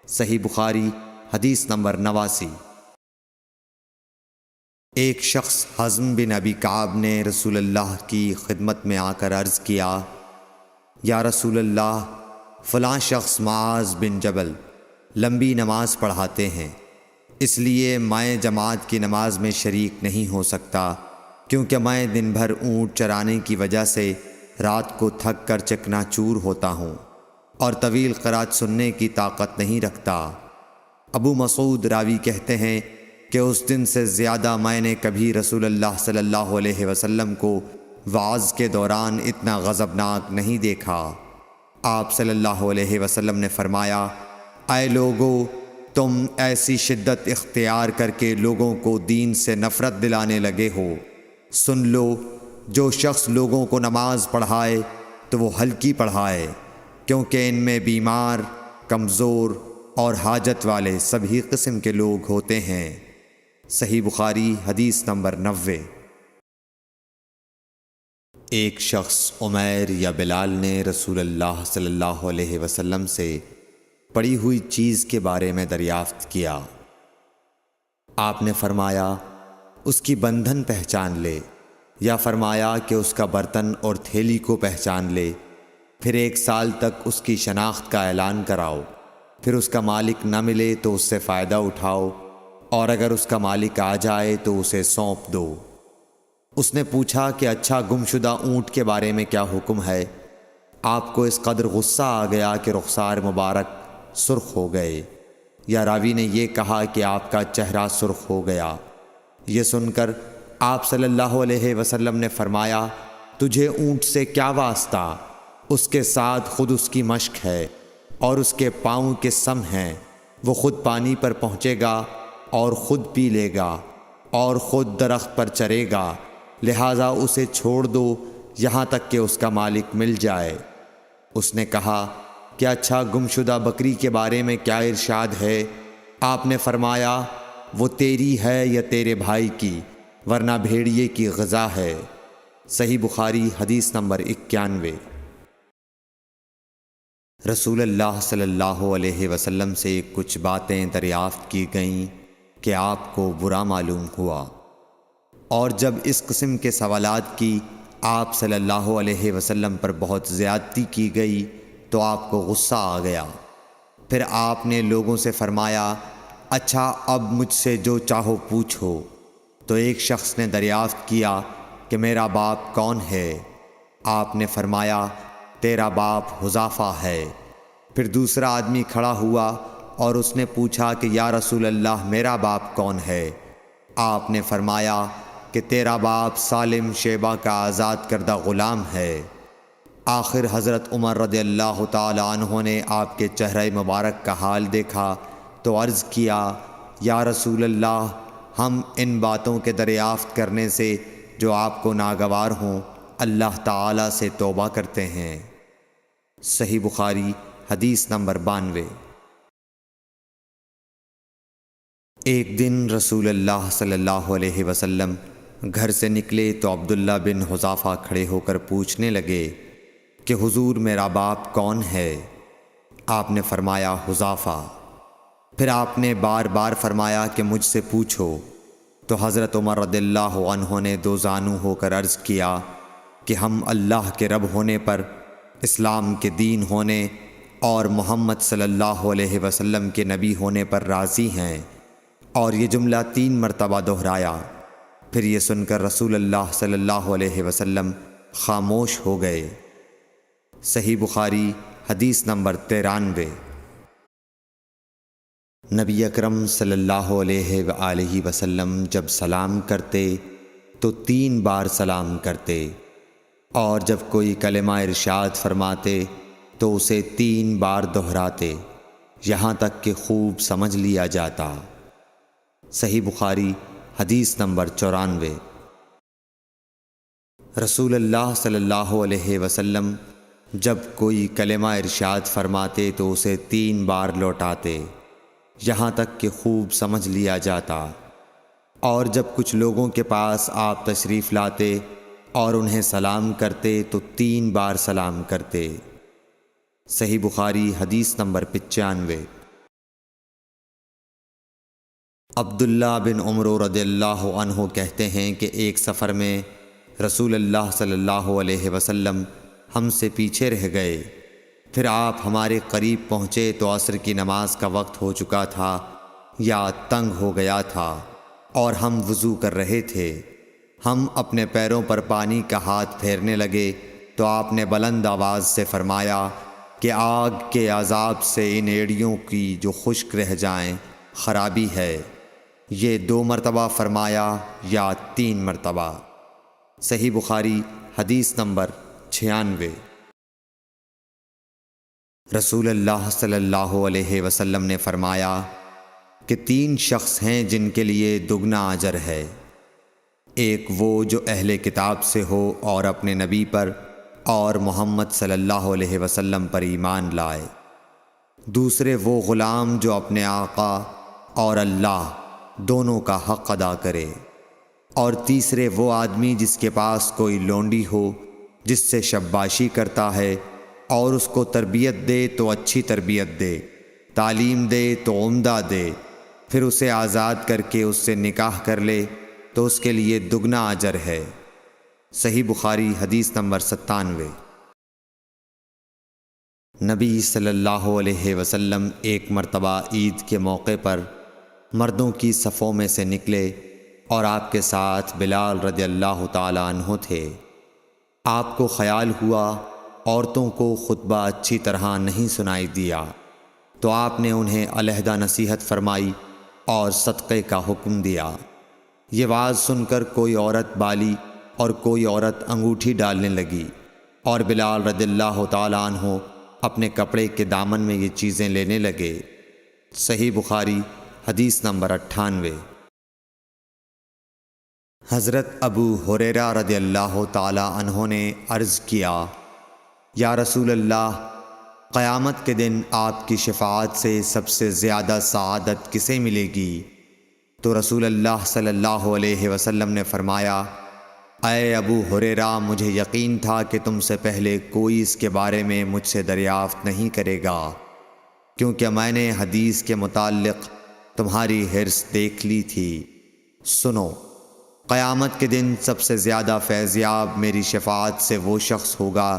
صحیح بخاری حدیث نمبر 89۔ ایک شخص حزم بن ابی کعب نے رسول اللہ کی خدمت میں آ کر عرض کیا، یا رسول اللہ، فلاں شخص معاذ بن جبل لمبی نماز پڑھاتے ہیں، اس لیے میں جماعت کی نماز میں شریک نہیں ہو سکتا، کیونکہ میں دن بھر اونٹ چرانے کی وجہ سے رات کو تھک کر چکنا چور ہوتا ہوں اور طویل قرات سننے کی طاقت نہیں رکھتا۔ ابو مسعود راوی کہتے ہیں کہ اس دن سے زیادہ میں نے کبھی رسول اللہ صلی اللہ علیہ وسلم کو وعظ کے دوران اتنا غضبناک نہیں دیکھا۔ آپ صلی اللہ علیہ وسلم نے فرمایا، اے لوگو، تم ایسی شدت اختیار کر کے لوگوں کو دین سے نفرت دلانے لگے ہو۔ سن لو، جو شخص لوگوں کو نماز پڑھائے تو وہ ہلکی پڑھائے، کیونکہ ان میں بیمار، کمزور اور حاجت والے سبھی قسم کے لوگ ہوتے ہیں۔ صحیح بخاری حدیث نمبر 90۔ ایک شخص عمیر یا بلال نے رسول اللہ صلی اللہ علیہ وسلم سے پڑی ہوئی چیز کے بارے میں دریافت کیا۔ آپ نے فرمایا، اس کی بندھن پہچان لے، یا فرمایا کہ اس کا برتن اور تھیلی کو پہچان لے، پھر 1 سال تک اس کی شناخت کا اعلان کراؤ، پھر اس کا مالک نہ ملے تو اس سے فائدہ اٹھاؤ، اور اگر اس کا مالک آ جائے تو اسے سونپ دو۔ اس نے پوچھا کہ اچھا، گمشدہ اونٹ کے بارے میں کیا حکم ہے؟ آپ کو اس قدر غصہ آ گیا کہ رخسار مبارک سرخ ہو گئے، یا راوی نے یہ کہا کہ آپ کا چہرہ سرخ ہو گیا۔ یہ سن کر آپ صلی اللہ علیہ وسلم نے فرمایا، تجھے اونٹ سے کیا واسطہ؟ اس کے ساتھ خود اس کی مشک ہے اور اس کے پاؤں کے سم ہیں، وہ خود پانی پر پہنچے گا اور خود پی لے گا اور خود درخت پر چرے گا، لہٰذا اسے چھوڑ دو یہاں تک کہ اس کا مالک مل جائے۔ اس نے کہا کہ اچھا، گمشدہ بکری کے بارے میں کیا ارشاد ہے؟ آپ نے فرمایا، وہ تیری ہے یا تیرے بھائی کی، ورنہ بھیڑیے کی غذا ہے۔ صحیح بخاری حدیث نمبر 91۔ رسول اللہ صلی اللہ علیہ وسلم سے کچھ باتیں دریافت کی گئیں کہ آپ کو برا معلوم ہوا، اور جب اس قسم کے سوالات کی آپ صلی اللہ علیہ وسلم پر بہت زیادتی کی گئی تو آپ کو غصہ آ گیا۔ پھر آپ نے لوگوں سے فرمایا، اچھا، اب مجھ سے جو چاہو پوچھو۔ تو ایک شخص نے دریافت کیا کہ میرا باپ کون ہے؟ آپ نے فرمایا، تیرا باپ حذافہ ہے۔ پھر دوسرا آدمی کھڑا ہوا اور اس نے پوچھا کہ یا رسول اللہ، میرا باپ کون ہے؟ آپ نے فرمایا کہ تیرا باپ سالم شیبہ کا آزاد کردہ غلام ہے۔ آخر حضرت عمر رضی اللہ تعالی عنہ نے آپ کے چہرہ مبارک کا حال دیکھا تو عرض کیا، یا رسول اللہ، ہم ان باتوں کے دریافت کرنے سے جو آپ کو ناگوار ہوں اللہ تعالی سے توبہ کرتے ہیں۔ صحیح بخاری حدیث نمبر 92۔ ایک دن رسول اللہ صلی اللہ علیہ وسلم گھر سے نکلے تو عبداللہ بن حذافہ کھڑے ہو کر پوچھنے لگے کہ حضور، میرا باپ کون ہے؟ آپ نے فرمایا، حذافہ۔ پھر آپ نے بار بار فرمایا کہ مجھ سے پوچھو۔ تو حضرت عمر رضی اللہ عنہ نے دو زانو ہو کر عرض کیا کہ ہم اللہ کے رب ہونے پر، اسلام کے دین ہونے اور محمد صلی اللہ علیہ وسلم کے نبی ہونے پر راضی ہیں، اور یہ جملہ 3 مرتبہ دہرایا۔ پھر یہ سن کر رسول اللہ صلی اللہ علیہ وسلم خاموش ہو گئے۔ صحیح بخاری حدیث نمبر 93۔ نبی اکرم صلی اللہ علیہ وآلہ وسلم جب سلام کرتے تو 3 بار سلام کرتے، اور جب کوئی کلمہ ارشاد فرماتے تو اسے 3 بار دہراتے، یہاں تک کہ خوب سمجھ لیا جاتا۔ صحیح بخاری حدیث نمبر 94۔ رسول اللہ صلی اللہ علیہ وسلم جب کوئی کلمہ ارشاد فرماتے تو اسے 3 بار لوٹاتے، یہاں تک کہ خوب سمجھ لیا جاتا، اور جب کچھ لوگوں کے پاس آپ تشریف لاتے اور انہیں سلام کرتے تو 3 بار سلام کرتے۔ صحیح بخاری حدیث نمبر 95۔ عبداللہ بن عمر رضی اللہ عنہ کہتے ہیں کہ ایک سفر میں رسول اللہ صلی اللہ علیہ وسلم ہم سے پیچھے رہ گئے، پھر آپ ہمارے قریب پہنچے تو عصر کی نماز کا وقت ہو چکا تھا یا تنگ ہو گیا تھا، اور ہم وضو کر رہے تھے۔ ہم اپنے پیروں پر پانی کا ہاتھ پھیرنے لگے تو آپ نے بلند آواز سے فرمایا کہ آگ کے عذاب سے ان ایڑیوں کی جو خشک رہ جائیں خرابی ہے۔ یہ 2 مرتبہ فرمایا یا 3 مرتبہ؟ صحیح بخاری حدیث نمبر 96۔ رسول اللہ صلی اللہ علیہ وسلم نے فرمایا کہ 3 شخص ہیں جن کے لیے دگنا اجر ہے۔ ایک وہ جو اہل کتاب سے ہو اور اپنے نبی پر اور محمد صلی اللہ علیہ وسلم پر ایمان لائے۔ دوسرے وہ غلام جو اپنے آقا اور اللہ دونوں کا حق ادا کرے۔ اور تیسرے وہ آدمی جس کے پاس کوئی لونڈی ہو جس سے شباشی کرتا ہے، اور اس کو تربیت دے تو اچھی تربیت دے، تعلیم دے تو عمدہ دے، پھر اسے آزاد کر کے اس سے نکاح کر لے تو اس کے لیے دگنا اجر ہے۔ صحیح بخاری حدیث نمبر 97۔ نبی صلی اللہ علیہ وسلم ایک مرتبہ عید کے موقع پر مردوں کی صفوں میں سے نکلے اور آپ کے ساتھ بلال رضی اللہ تعالی عنہ تھے۔ آپ کو خیال ہوا عورتوں کو خطبہ اچھی طرح نہیں سنائی دیا، تو آپ نے انہیں علیحدہ نصیحت فرمائی اور صدقے کا حکم دیا۔ یہ واز سن کر کوئی عورت بالی اور کوئی عورت انگوٹھی ڈالنے لگی، اور بلال رضی اللہ تعالیٰ عنہ اپنے کپڑے کے دامن میں یہ چیزیں لینے لگے۔ صحیح بخاری حدیث نمبر 98۔ حضرت ابو ہریرہ رضی اللہ تعالیٰ عنہ نے عرض کیا، یا رسول اللہ، قیامت کے دن آپ کی شفاعت سے سب سے زیادہ سعادت کسے ملے گی؟ تو رسول اللہ صلی اللہ علیہ وسلم نے فرمایا، اے ابو ہریرہ، مجھے یقین تھا کہ تم سے پہلے کوئی اس کے بارے میں مجھ سے دریافت نہیں کرے گا، کیونکہ میں نے حدیث کے متعلق تمہاری حرص دیکھ لی تھی۔ سنو، قیامت کے دن سب سے زیادہ فیضیاب میری شفاعت سے وہ شخص ہوگا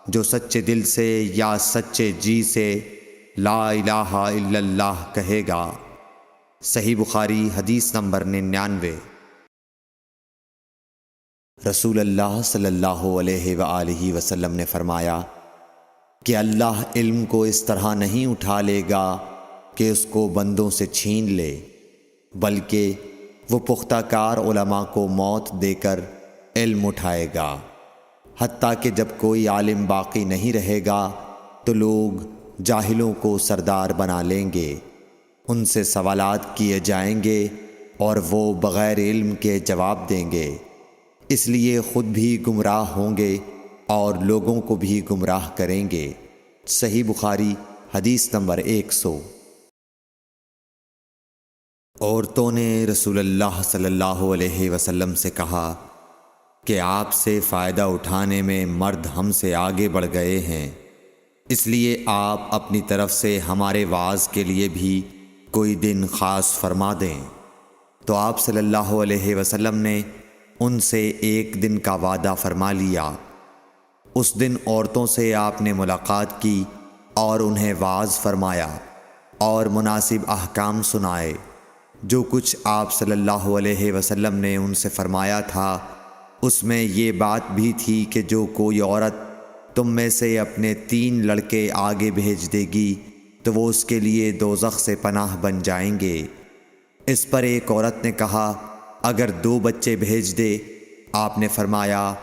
جو سچے دل سے یا سچے جی سے لا الہ الا اللہ کہے گا۔ صحیح بخاری حدیث نمبر 99۔ رسول اللہ صلی اللہ علیہ وآلہ وسلم نے فرمایا کہ اللہ علم کو اس طرح نہیں اٹھا لے گا کہ اس کو بندوں سے چھین لے، بلکہ وہ پختہ کار علماء کو موت دے کر علم اٹھائے گا، حتیٰ کہ جب کوئی عالم باقی نہیں رہے گا تو لوگ جاہلوں کو سردار بنا لیں گے، ان سے سوالات کیے جائیں گے اور وہ بغیر علم کے جواب دیں گے، اس لیے خود بھی گمراہ ہوں گے اور لوگوں کو بھی گمراہ کریں گے۔ صحیح بخاری حدیث نمبر 100۔ عورتوں نے رسول اللہ صلی اللہ علیہ وسلم سے کہا کہ آپ سے فائدہ اٹھانے میں مرد ہم سے آگے بڑھ گئے ہیں، اس لیے آپ اپنی طرف سے ہمارے واعظ کے لیے بھی کوئی دن خاص فرما دیں۔ تو آپ صلی اللہ علیہ وسلم نے ان سے ایک دن کا وعدہ فرما لیا۔ اس دن عورتوں سے آپ نے ملاقات کی اور انہیں واعظ فرمایا اور مناسب احکام سنائے۔ جو کچھ آپ صلی اللہ علیہ وسلم نے ان سے فرمایا تھا اس میں یہ بات بھی تھی کہ جو کوئی عورت تم میں سے اپنے 3 لڑکے آگے بھیج دے گی تو وہ اس کے لیے دوزخ سے پناہ بن جائیں گے۔ اس پر ایک عورت نے کہا اگر 2 بچے بھیج دے؟ آپ نے فرمایا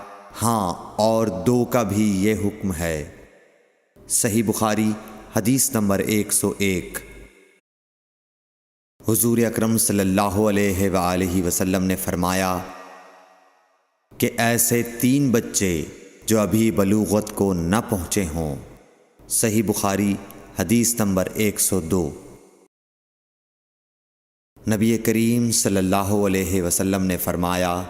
ہاں، اور 2 کا بھی یہ حکم ہے۔ صحیح بخاری حدیث نمبر 101۔ حضور اکرم صلی اللہ علیہ وآلہ وسلم نے فرمایا کہ ایسے 3 بچے جو ابھی بلوغت کو نہ پہنچے ہوں۔ صحیح بخاری حدیث نمبر 102۔ نبی کریم صلی اللہ علیہ وسلم نے فرمایا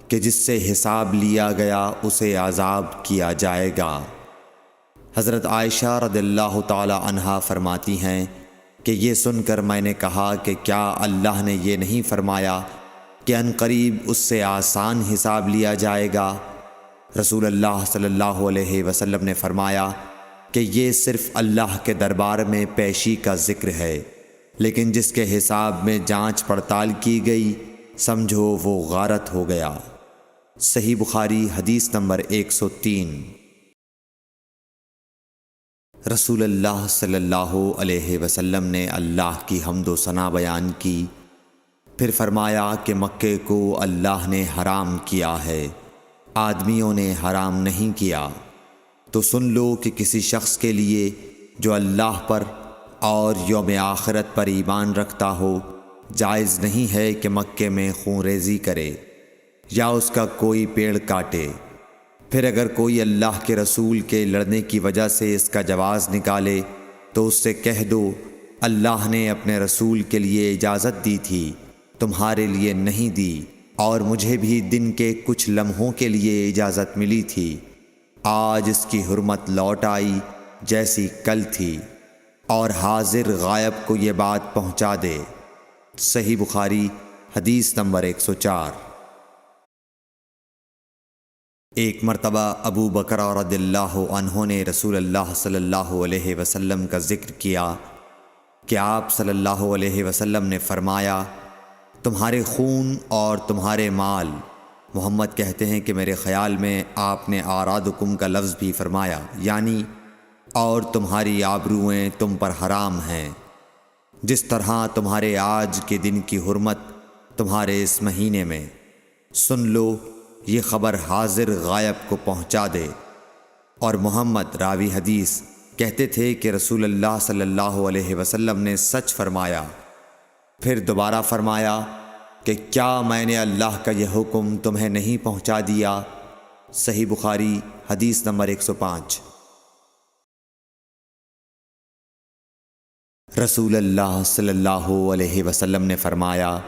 کہ جس سے حساب لیا گیا اسے عذاب کیا جائے گا۔ حضرت عائشہ رضی اللہ تعالی عنہا فرماتی ہیں کہ یہ سن کر میں نے کہا کہ کیا اللہ نے یہ نہیں فرمایا کہ عنقریب اس سے آسان حساب لیا جائے گا؟ رسول اللہ صلی اللہ علیہ وسلم نے فرمایا کہ یہ صرف اللہ کے دربار میں پیشی کا ذکر ہے، لیکن جس کے حساب میں جانچ پڑتال کی گئی سمجھو وہ غارت ہو گیا۔ صحیح بخاری حدیث نمبر 103۔ رسول اللہ صلی اللہ علیہ وسلم نے اللہ کی حمد و ثنا بیان کی، پھر فرمایا کہ مکے کو اللہ نے حرام کیا ہے، آدمیوں نے حرام نہیں کیا۔ تو سن لو کہ کسی شخص کے لیے جو اللہ پر اور یوم آخرت پر ایمان رکھتا ہو جائز نہیں ہے کہ مکے میں خون ریزی کرے یا اس کا کوئی پیڑ کاٹے۔ پھر اگر کوئی اللہ کے رسول کے لڑنے کی وجہ سے اس کا جواز نکالے تو اس سے کہہ دو اللہ نے اپنے رسول کے لیے اجازت دی تھی، تمہارے لیے نہیں دی، اور مجھے بھی دن کے کچھ لمحوں کے لیے اجازت ملی تھی، آج اس کی حرمت لوٹ آئی جیسی کل تھی، اور حاضر غائب کو یہ بات پہنچا دے۔ صحیح بخاری حدیث نمبر 104۔ ایک مرتبہ ابو بکر رضی اللہ عنہ نے رسول اللہ صلی اللہ علیہ وسلم کا ذکر کیا کہ آپ صلی اللہ علیہ وسلم نے فرمایا تمہارے خون اور تمہارے مال، محمد کہتے ہیں کہ میرے خیال میں آپ نے آرادکم کا لفظ بھی فرمایا، یعنی اور تمہاری آبروئیں تم پر حرام ہیں، جس طرح تمہارے آج کے دن کی حرمت تمہارے اس مہینے میں۔ سن لو یہ خبر حاضر غائب کو پہنچا دے۔ اور محمد راوی حدیث کہتے تھے کہ رسول اللہ صلی اللہ علیہ وسلم نے سچ فرمایا۔ پھر دوبارہ فرمایا کہ کیا میں نے اللہ کا یہ حکم تمہیں نہیں پہنچا دیا؟ صحیح بخاری حدیث نمبر 105۔ رسول اللہ صلی اللہ علیہ وسلم نے فرمایا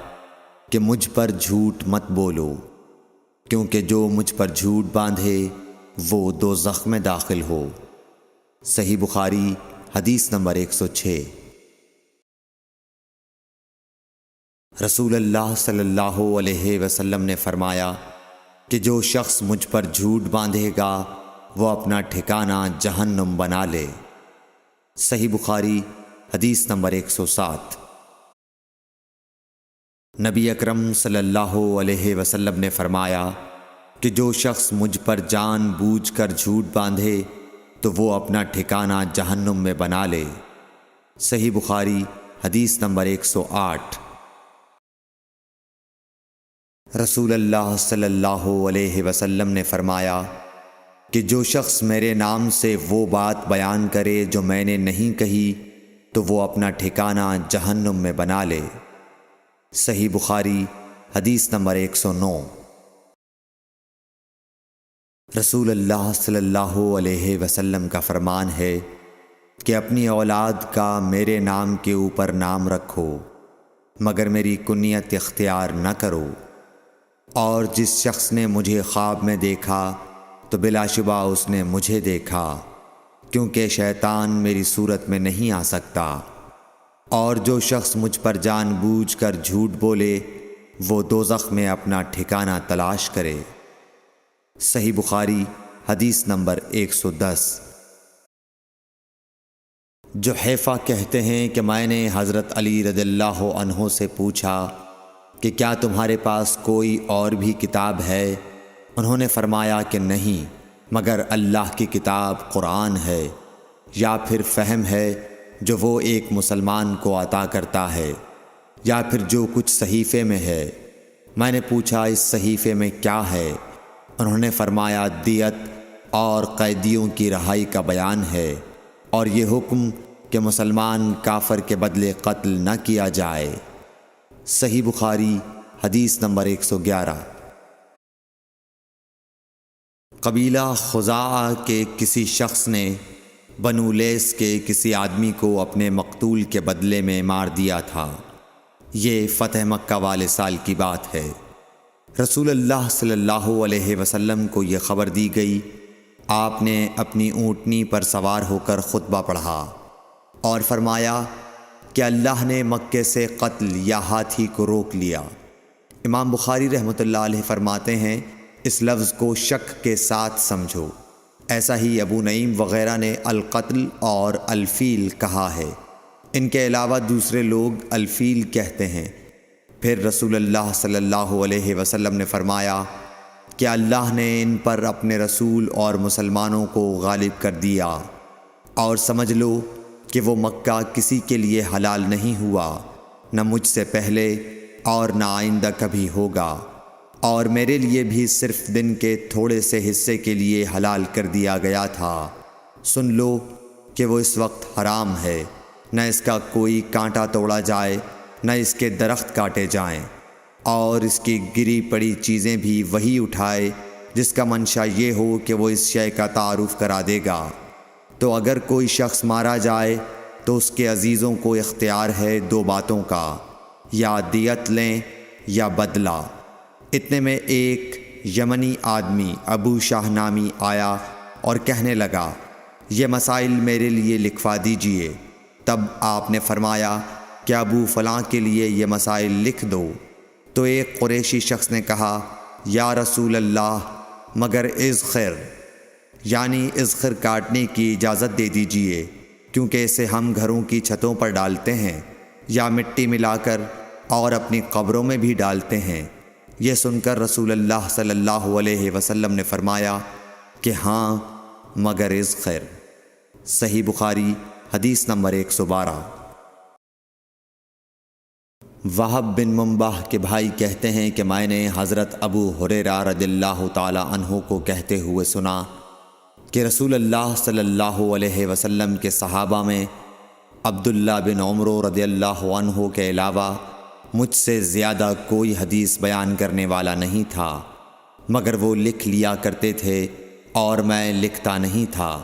کہ مجھ پر جھوٹ مت بولو، کیونکہ جو مجھ پر جھوٹ باندھے وہ دوزخ میں داخل ہو۔ صحیح بخاری حدیث نمبر 106۔ رسول اللہ صلی اللہ علیہ وسلم نے فرمایا کہ جو شخص مجھ پر جھوٹ باندھے گا وہ اپنا ٹھکانہ جہنم بنا لے۔ صحیح بخاری حدیث نمبر 107۔ نبی اکرم صلی اللہ علیہ وسلم نے فرمایا کہ جو شخص مجھ پر جان بوجھ کر جھوٹ باندھے تو وہ اپنا ٹھکانہ جہنم میں بنا لے۔ صحیح بخاری حدیث نمبر 108۔ رسول اللہ صلی اللہ علیہ وسلم نے فرمایا کہ جو شخص میرے نام سے وہ بات بیان کرے جو میں نے نہیں کہی تو وہ اپنا ٹھکانہ جہنم میں بنا لے۔ صحیح بخاری حدیث نمبر 109۔ رسول اللہ صلی اللہ علیہ وسلم کا فرمان ہے کہ اپنی اولاد کا میرے نام کے اوپر نام رکھو مگر میری کنیت اختیار نہ کرو، اور جس شخص نے مجھے خواب میں دیکھا تو بلا شبہ اس نے مجھے دیکھا، کیونکہ شیطان میری صورت میں نہیں آ سکتا، اور جو شخص مجھ پر جان بوجھ کر جھوٹ بولے وہ دوزخ میں اپنا ٹھکانہ تلاش کرے۔ صحیح بخاری حدیث نمبر 110۔ جحیفہ کہتے ہیں کہ میں نے حضرت علی رضی اللہ عنہ سے پوچھا کہ کیا تمہارے پاس کوئی اور بھی کتاب ہے؟ انہوں نے فرمایا کہ نہیں، مگر اللہ کی کتاب قرآن ہے، یا پھر فہم ہے جو وہ ایک مسلمان کو عطا کرتا ہے، یا پھر جو کچھ صحیفے میں ہے۔ میں نے پوچھا اس صحیفے میں کیا ہے؟ انہوں نے فرمایا دیت اور قیدیوں کی رہائی کا بیان ہے، اور یہ حکم کہ مسلمان کافر کے بدلے قتل نہ کیا جائے۔ صحیح بخاری حدیث نمبر 111۔ قبیلہ خزاعہ کے کسی شخص نے بنو لیس کے کسی آدمی کو اپنے مقتول کے بدلے میں مار دیا تھا۔ یہ فتح مکہ والے سال کی بات ہے۔ رسول اللہ صلی اللہ علیہ وسلم کو یہ خبر دی گئی۔ آپ نے اپنی اونٹنی پر سوار ہو کر خطبہ پڑھا اور فرمایا کہ اللہ نے مکے سے قتل یا ہاتھی کو روک لیا۔ امام بخاری رحمۃ اللہ علیہ فرماتے ہیں اس لفظ کو شک کے ساتھ سمجھو۔ ایسا ہی ابو نعیم وغیرہ نے القتل اور الفیل کہا ہے۔ ان کے علاوہ دوسرے لوگ الفیل کہتے ہیں۔ پھر رسول اللہ صلی اللہ علیہ وسلم نے فرمایا کہ اللہ نے ان پر اپنے رسول اور مسلمانوں کو غالب کر دیا، اور سمجھ لو کہ وہ مکہ کسی کے لیے حلال نہیں ہوا، نہ مجھ سے پہلے اور نہ آئندہ کبھی ہوگا، اور میرے لیے بھی صرف دن کے تھوڑے سے حصے کے لیے حلال کر دیا گیا تھا۔ سن لو کہ وہ اس وقت حرام ہے، نہ اس کا کوئی کانٹا توڑا جائے، نہ اس کے درخت کاٹے جائیں، اور اس کی گری پڑی چیزیں بھی وہی اٹھائے جس کا منشا یہ ہو کہ وہ اس شے کا تعارف کرا دے گا۔ تو اگر کوئی شخص مارا جائے تو اس کے عزیزوں کو اختیار ہے دو باتوں کا، یا دیت لیں یا بدلہ۔ اتنے میں ایک یمنی آدمی ابو شاہ نامی آیا اور کہنے لگا یہ مسائل میرے لیے لکھوا دیجئے۔ تب آپ نے فرمایا کہ ابو فلاں کے لیے یہ مسائل لکھ دو۔ تو ایک قریشی شخص نے کہا یا رسول اللہ، مگر اذخر، یعنی اذخر کاٹنے کی اجازت دے دیجئے، کیونکہ اسے ہم گھروں کی چھتوں پر ڈالتے ہیں، یا مٹی ملا کر اور اپنی قبروں میں بھی ڈالتے ہیں۔ یہ سن کر رسول اللہ صلی اللہ علیہ وسلم نے فرمایا کہ ہاں مگر اذخر۔ صحیح بخاری حدیث نمبر 112۔ وہب بن منبح کے بھائی کہتے ہیں کہ میں نے حضرت ابو ہریرہ رضی اللہ تعالی عنہ کو کہتے ہوئے سنا کہ رسول اللہ صلی اللہ علیہ وسلم کے صحابہ میں عبداللہ بن عمر رضی اللہ عنہ کے علاوہ مجھ سے زیادہ کوئی حدیث بیان کرنے والا نہیں تھا، مگر وہ لکھ لیا کرتے تھے اور میں لکھتا نہیں تھا۔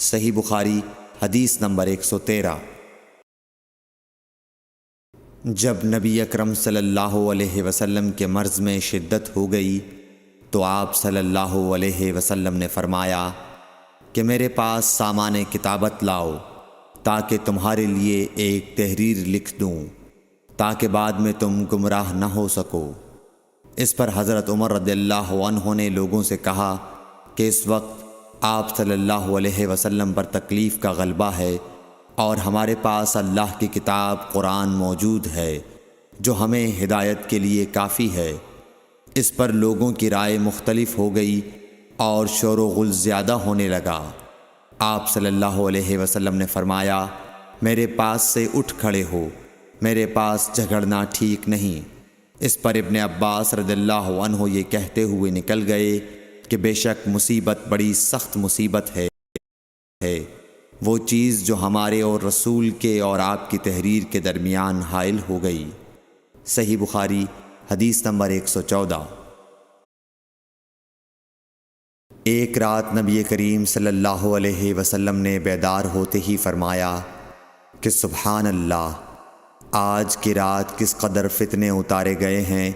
صحیح بخاری حدیث نمبر 113۔ جب نبی اکرم صلی اللہ علیہ وسلم کے مرض میں شدت ہو گئی تو آپ صلی اللہ علیہ وسلم نے فرمایا کہ میرے پاس سامان کتابت لاؤ تاکہ تمہارے لیے ایک تحریر لکھ دوں، تاکہ بعد میں تم گمراہ نہ ہو سکو۔ اس پر حضرت عمر رضی اللہ عنہ نے لوگوں سے کہا کہ اس وقت آپ صلی اللہ علیہ وسلم پر تکلیف کا غلبہ ہے، اور ہمارے پاس اللہ کی کتاب قرآن موجود ہے جو ہمیں ہدایت کے لیے کافی ہے۔ اس پر لوگوں کی رائے مختلف ہو گئی اور شور و غل زیادہ ہونے لگا۔ آپ صلی اللہ علیہ وسلم نے فرمایا میرے پاس سے اٹھ کھڑے ہو، میرے پاس جھگڑنا ٹھیک نہیں۔ اس پر ابن عباس رضی اللہ عنہ یہ کہتے ہوئے نکل گئے کہ بے شک مصیبت بڑی سخت مصیبت ہے، وہ چیز جو ہمارے اور رسول کے اور آپ کی تحریر کے درمیان حائل ہو گئی۔ صحیح بخاری حدیث نمبر 114۔ ایک رات نبی کریم صلی اللہ علیہ وسلم نے بیدار ہوتے ہی فرمایا کہ سبحان اللہ، آج کی رات کس قدر فتنے اتارے گئے ہیں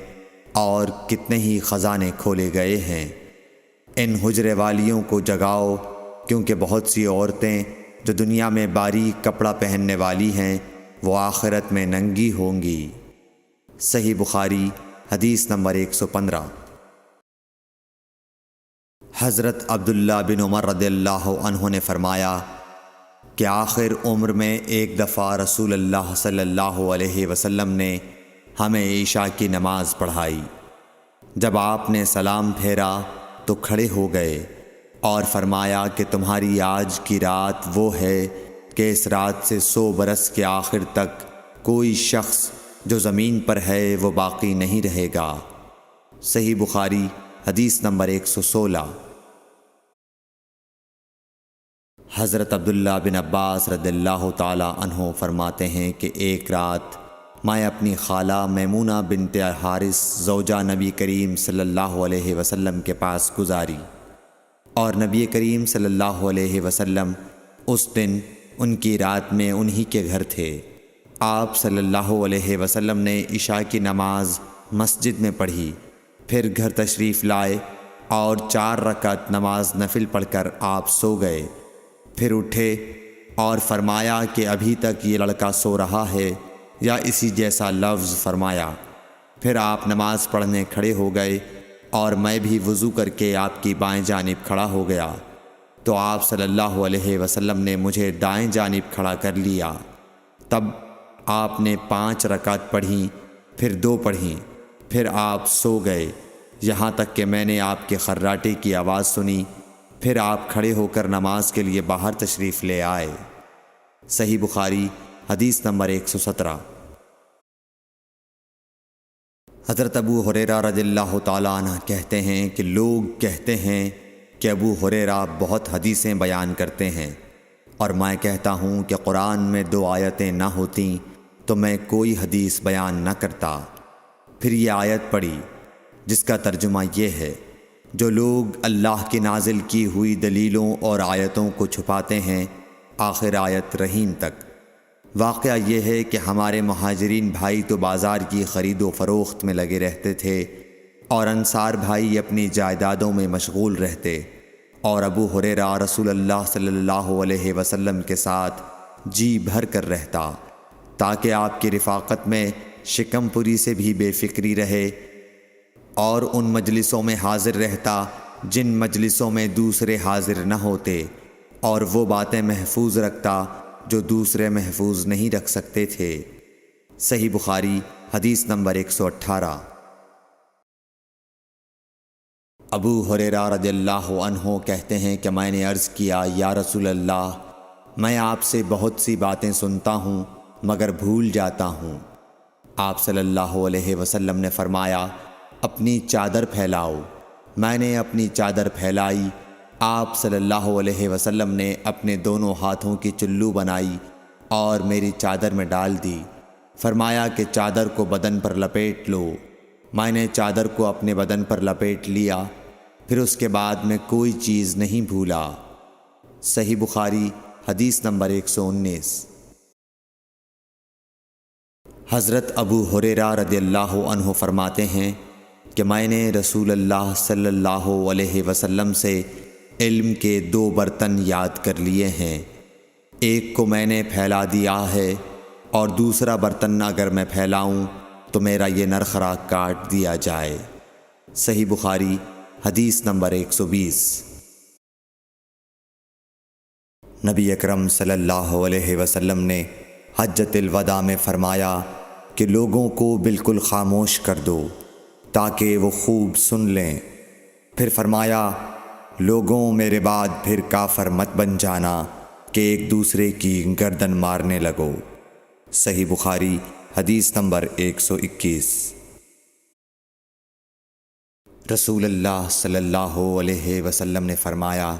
اور کتنے ہی خزانے کھولے گئے ہیں۔ ان حجرے والیوں کو جگاؤ، کیونکہ بہت سی عورتیں جو دنیا میں باریک کپڑا پہننے والی ہیں وہ آخرت میں ننگی ہوں گی۔ صحیح بخاری حدیث نمبر 115۔ حضرت عبداللہ بن عمر رضی اللہ عنہ نے فرمایا کہ آخر عمر میں ایک دفعہ رسول اللہ صلی اللہ علیہ وسلم نے ہمیں عشاء کی نماز پڑھائی۔ جب آپ نے سلام پھیرا تو کھڑے ہو گئے اور فرمایا کہ تمہاری آج کی رات وہ ہے کہ اس رات سے 100 برس کے آخر تک کوئی شخص جو زمین پر ہے وہ باقی نہیں رہے گا۔ صحیح بخاری حدیث نمبر 116۔ حضرت عبداللہ بن عباس رضی اللہ تعالی عنہ فرماتے ہیں کہ ایک رات میں اپنی خالہ میمونہ بنت حارث زوجہ نبی کریم صلی اللہ علیہ وسلم کے پاس گزاری، اور نبی کریم صلی اللہ علیہ وسلم اس دن ان کی رات میں انہی کے گھر تھے۔ آپ صلی اللہ علیہ وسلم نے عشاء کی نماز مسجد میں پڑھی، پھر گھر تشریف لائے اور 4 رکعت نماز نفل پڑھ کر آپ سو گئے۔ پھر اٹھے اور فرمایا کہ ابھی تک یہ لڑکا سو رہا ہے یا اسی جیسا لفظ فرمایا۔ پھر آپ نماز پڑھنے کھڑے ہو گئے اور میں بھی وضو کر کے آپ کی بائیں جانب کھڑا ہو گیا، تو آپ صلی اللہ علیہ وسلم نے مجھے دائیں جانب کھڑا کر لیا۔ تب آپ نے 5 رکعت پڑھیں، پھر 2 پڑھیں، پھر آپ سو گئے یہاں تک کہ میں نے آپ کے خراٹے کی آواز سنی۔ پھر آپ کھڑے ہو کر نماز کے لیے باہر تشریف لے آئے۔ صحیح بخاری حدیث نمبر 117۔ حضرت ابو ہریرہ رضی اللہ تعالیٰ عنہ کہتے ہیں کہ لوگ کہتے ہیں کہ ابو ہریرہ بہت حدیثیں بیان کرتے ہیں، اور میں کہتا ہوں کہ قرآن میں 2 آیتیں نہ ہوتیں تو میں کوئی حدیث بیان نہ کرتا۔ پھر یہ آیت پڑھی جس کا ترجمہ یہ ہے، جو لوگ اللہ کی نازل کی ہوئی دلیلوں اور آیتوں کو چھپاتے ہیں، آخر آیت رحیم تک۔ واقعہ یہ ہے کہ ہمارے مہاجرین بھائی تو بازار کی خرید و فروخت میں لگے رہتے تھے، اور انصار بھائی اپنی جائیدادوں میں مشغول رہتے، اور ابو ہریرہ رسول اللہ صلی اللہ علیہ وسلم کے ساتھ جی بھر کر رہتا، تاکہ آپ کی رفاقت میں شکم پوری سے بھی بے فکری رہے، اور ان مجلسوں میں حاضر رہتا جن مجلسوں میں دوسرے حاضر نہ ہوتے، اور وہ باتیں محفوظ رکھتا جو دوسرے محفوظ نہیں رکھ سکتے تھے۔ صحیح بخاری حدیث نمبر 118۔ ابو ہریرہ رضی اللہ عنہ کہتے ہیں کہ میں نے عرض کیا، یا رسول اللہ، میں آپ سے بہت سی باتیں سنتا ہوں مگر بھول جاتا ہوں۔ آپ صلی اللہ علیہ وسلم نے فرمایا، اپنی چادر پھیلاؤ۔ میں نے اپنی چادر پھیلائی۔ آپ صلی اللہ علیہ وسلم نے اپنے دونوں ہاتھوں کی چلو بنائی اور میری چادر میں ڈال دی۔ فرمایا کہ چادر کو بدن پر لپیٹ لو۔ میں نے چادر کو اپنے بدن پر لپیٹ لیا، پھر اس کے بعد میں کوئی چیز نہیں بھولا۔ صحیح بخاری حدیث نمبر 119۔ حضرت ابو ہریرہ رضی اللہ عنہ فرماتے ہیں کہ میں نے رسول اللہ صلی اللہ علیہ وسلم سے علم کے 2 برتن یاد کر لیے ہیں، ایک کو میں نے پھیلا دیا ہے، اور دوسرا برتن اگر میں پھیلاؤں تو میرا یہ نرخرا کاٹ دیا جائے۔ صحیح بخاری حدیث نمبر 120۔ نبی اکرم صلی اللہ علیہ وسلم نے حجۃ الوداع میں فرمایا کہ لوگوں کو بالکل خاموش کر دو تاکہ وہ خوب سن لیں۔ پھر فرمایا، لوگوں میرے بعد پھر کافر مت بن جانا کہ ایک دوسرے کی گردن مارنے لگو۔ صحیح بخاری حدیث نمبر 121۔ رسول اللہ صلی اللہ علیہ وسلم نے فرمایا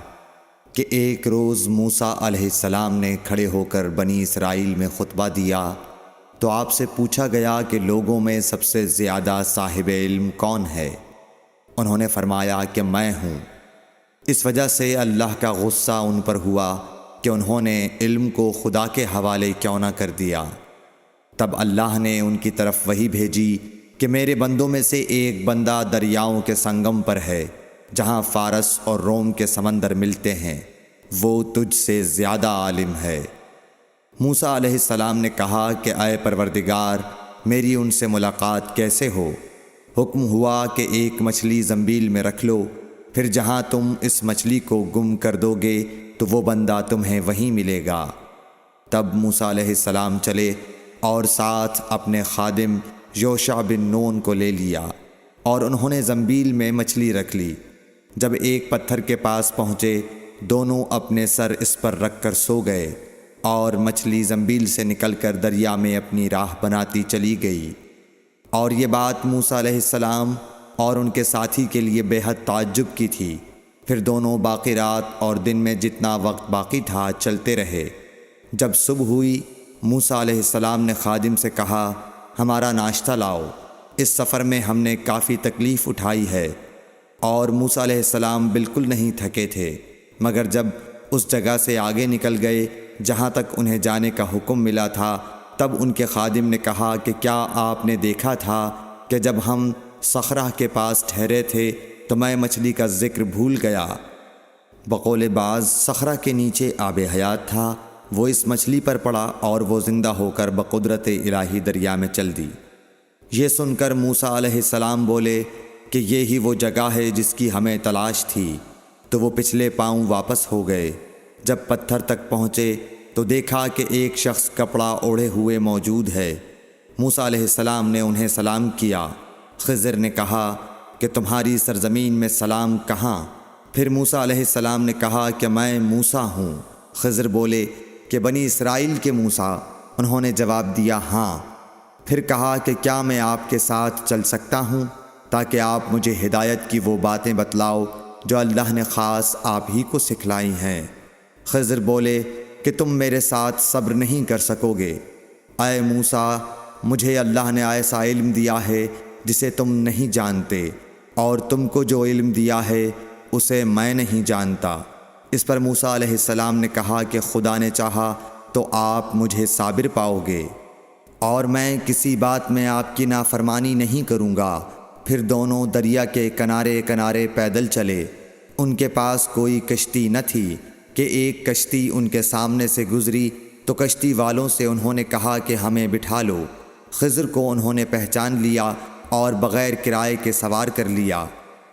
کہ ایک روز موسیٰ علیہ السلام نے کھڑے ہو کر بنی اسرائیل میں خطبہ دیا تو آپ سے پوچھا گیا کہ لوگوں میں سب سے زیادہ صاحب علم کون ہے؟ انہوں نے فرمایا کہ میں ہوں۔ اس وجہ سے اللہ کا غصہ ان پر ہوا کہ انہوں نے علم کو خدا کے حوالے کیوں نہ کر دیا۔ تب اللہ نے ان کی طرف وحی بھیجی کہ میرے بندوں میں سے ایک بندہ دریاؤں کے سنگم پر ہے جہاں فارس اور روم کے سمندر ملتے ہیں، وہ تجھ سے زیادہ عالم ہے۔ موسیٰ علیہ السلام نے کہا کہ اے پروردگار، میری ان سے ملاقات کیسے ہو؟ حکم ہوا کہ ایک مچھلی زنبیل میں رکھ لو، پھر جہاں تم اس مچھلی کو گم کر دو گے تو وہ بندہ تمہیں وہیں ملے گا۔ تب موسیٰ علیہ السلام چلے اور ساتھ اپنے خادم یوشع بن نون کو لے لیا، اور انہوں نے زنبیل میں مچھلی رکھ لی۔ جب ایک پتھر کے پاس پہنچے دونوں اپنے سر اس پر رکھ کر سو گئے اور مچھلی زنبیل سے نکل کر دریا میں اپنی راہ بناتی چلی گئی۔ اور یہ بات موسیٰ علیہ السلام اور ان کے ساتھی کے لیے بے حد تعجب کی تھی۔ پھر دونوں باقی رات اور دن میں جتنا وقت باقی تھا چلتے رہے۔ جب صبح ہوئی موسیٰ علیہ السلام نے خادم سے کہا، ہمارا ناشتہ لاؤ، اس سفر میں ہم نے کافی تکلیف اٹھائی ہے۔ اور موسیٰ علیہ السلام بالکل نہیں تھکے تھے، مگر جب اس جگہ سے آگے نکل گئے جہاں تک انہیں جانے کا حکم ملا تھا، تب ان کے خادم نے کہا کہ کیا آپ نے دیکھا تھا کہ جب ہم صخرہ کے پاس ٹھہرے تھے تو میں مچھلی کا ذکر بھول گیا۔ بقول بعض صخرہ کے نیچے آب حیات تھا، وہ اس مچھلی پر پڑا اور وہ زندہ ہو کر بقدرت الہی دریا میں چل دی۔ یہ سن کر موسیٰ علیہ السلام بولے کہ یہی وہ جگہ ہے جس کی ہمیں تلاش تھی، تو وہ پچھلے پاؤں واپس ہو گئے۔ جب پتھر تک پہنچے تو دیکھا کہ ایک شخص کپڑا اوڑھے ہوئے موجود ہے۔ موسیٰ علیہ السلام نے انہیں سلام کیا۔ خضر نے کہا کہ تمہاری سرزمین میں سلام کہاں؟ پھر موسیٰ علیہ السلام نے کہا کہ میں موسیٰ ہوں۔ خضر بولے کہ بنی اسرائیل کے موسیٰ؟ انہوں نے جواب دیا ہاں۔ پھر کہا کہ کیا میں آپ کے ساتھ چل سکتا ہوں تاکہ آپ مجھے ہدایت کی وہ باتیں بتلاؤ جو اللہ نے خاص آپ ہی کو سکھلائی ہیں؟ خضر بولے کہ تم میرے ساتھ صبر نہیں کر سکو گے۔ اے موسیٰ، مجھے اللہ نے ایسا علم دیا ہے جسے تم نہیں جانتے، اور تم کو جو علم دیا ہے اسے میں نہیں جانتا۔ اس پر موسیٰ علیہ السلام نے کہا کہ خدا نے چاہا تو آپ مجھے صابر پاؤ گے، اور میں کسی بات میں آپ کی نافرمانی نہیں کروں گا۔ پھر دونوں دریا کے کنارے کنارے پیدل چلے۔ ان کے پاس کوئی کشتی نہ تھی کہ ایک کشتی ان کے سامنے سے گزری تو کشتی والوں سے انہوں نے کہا کہ ہمیں بٹھا لو۔ خضر کو انہوں نے پہچان لیا اور بغیر کرائے کے سوار کر لیا۔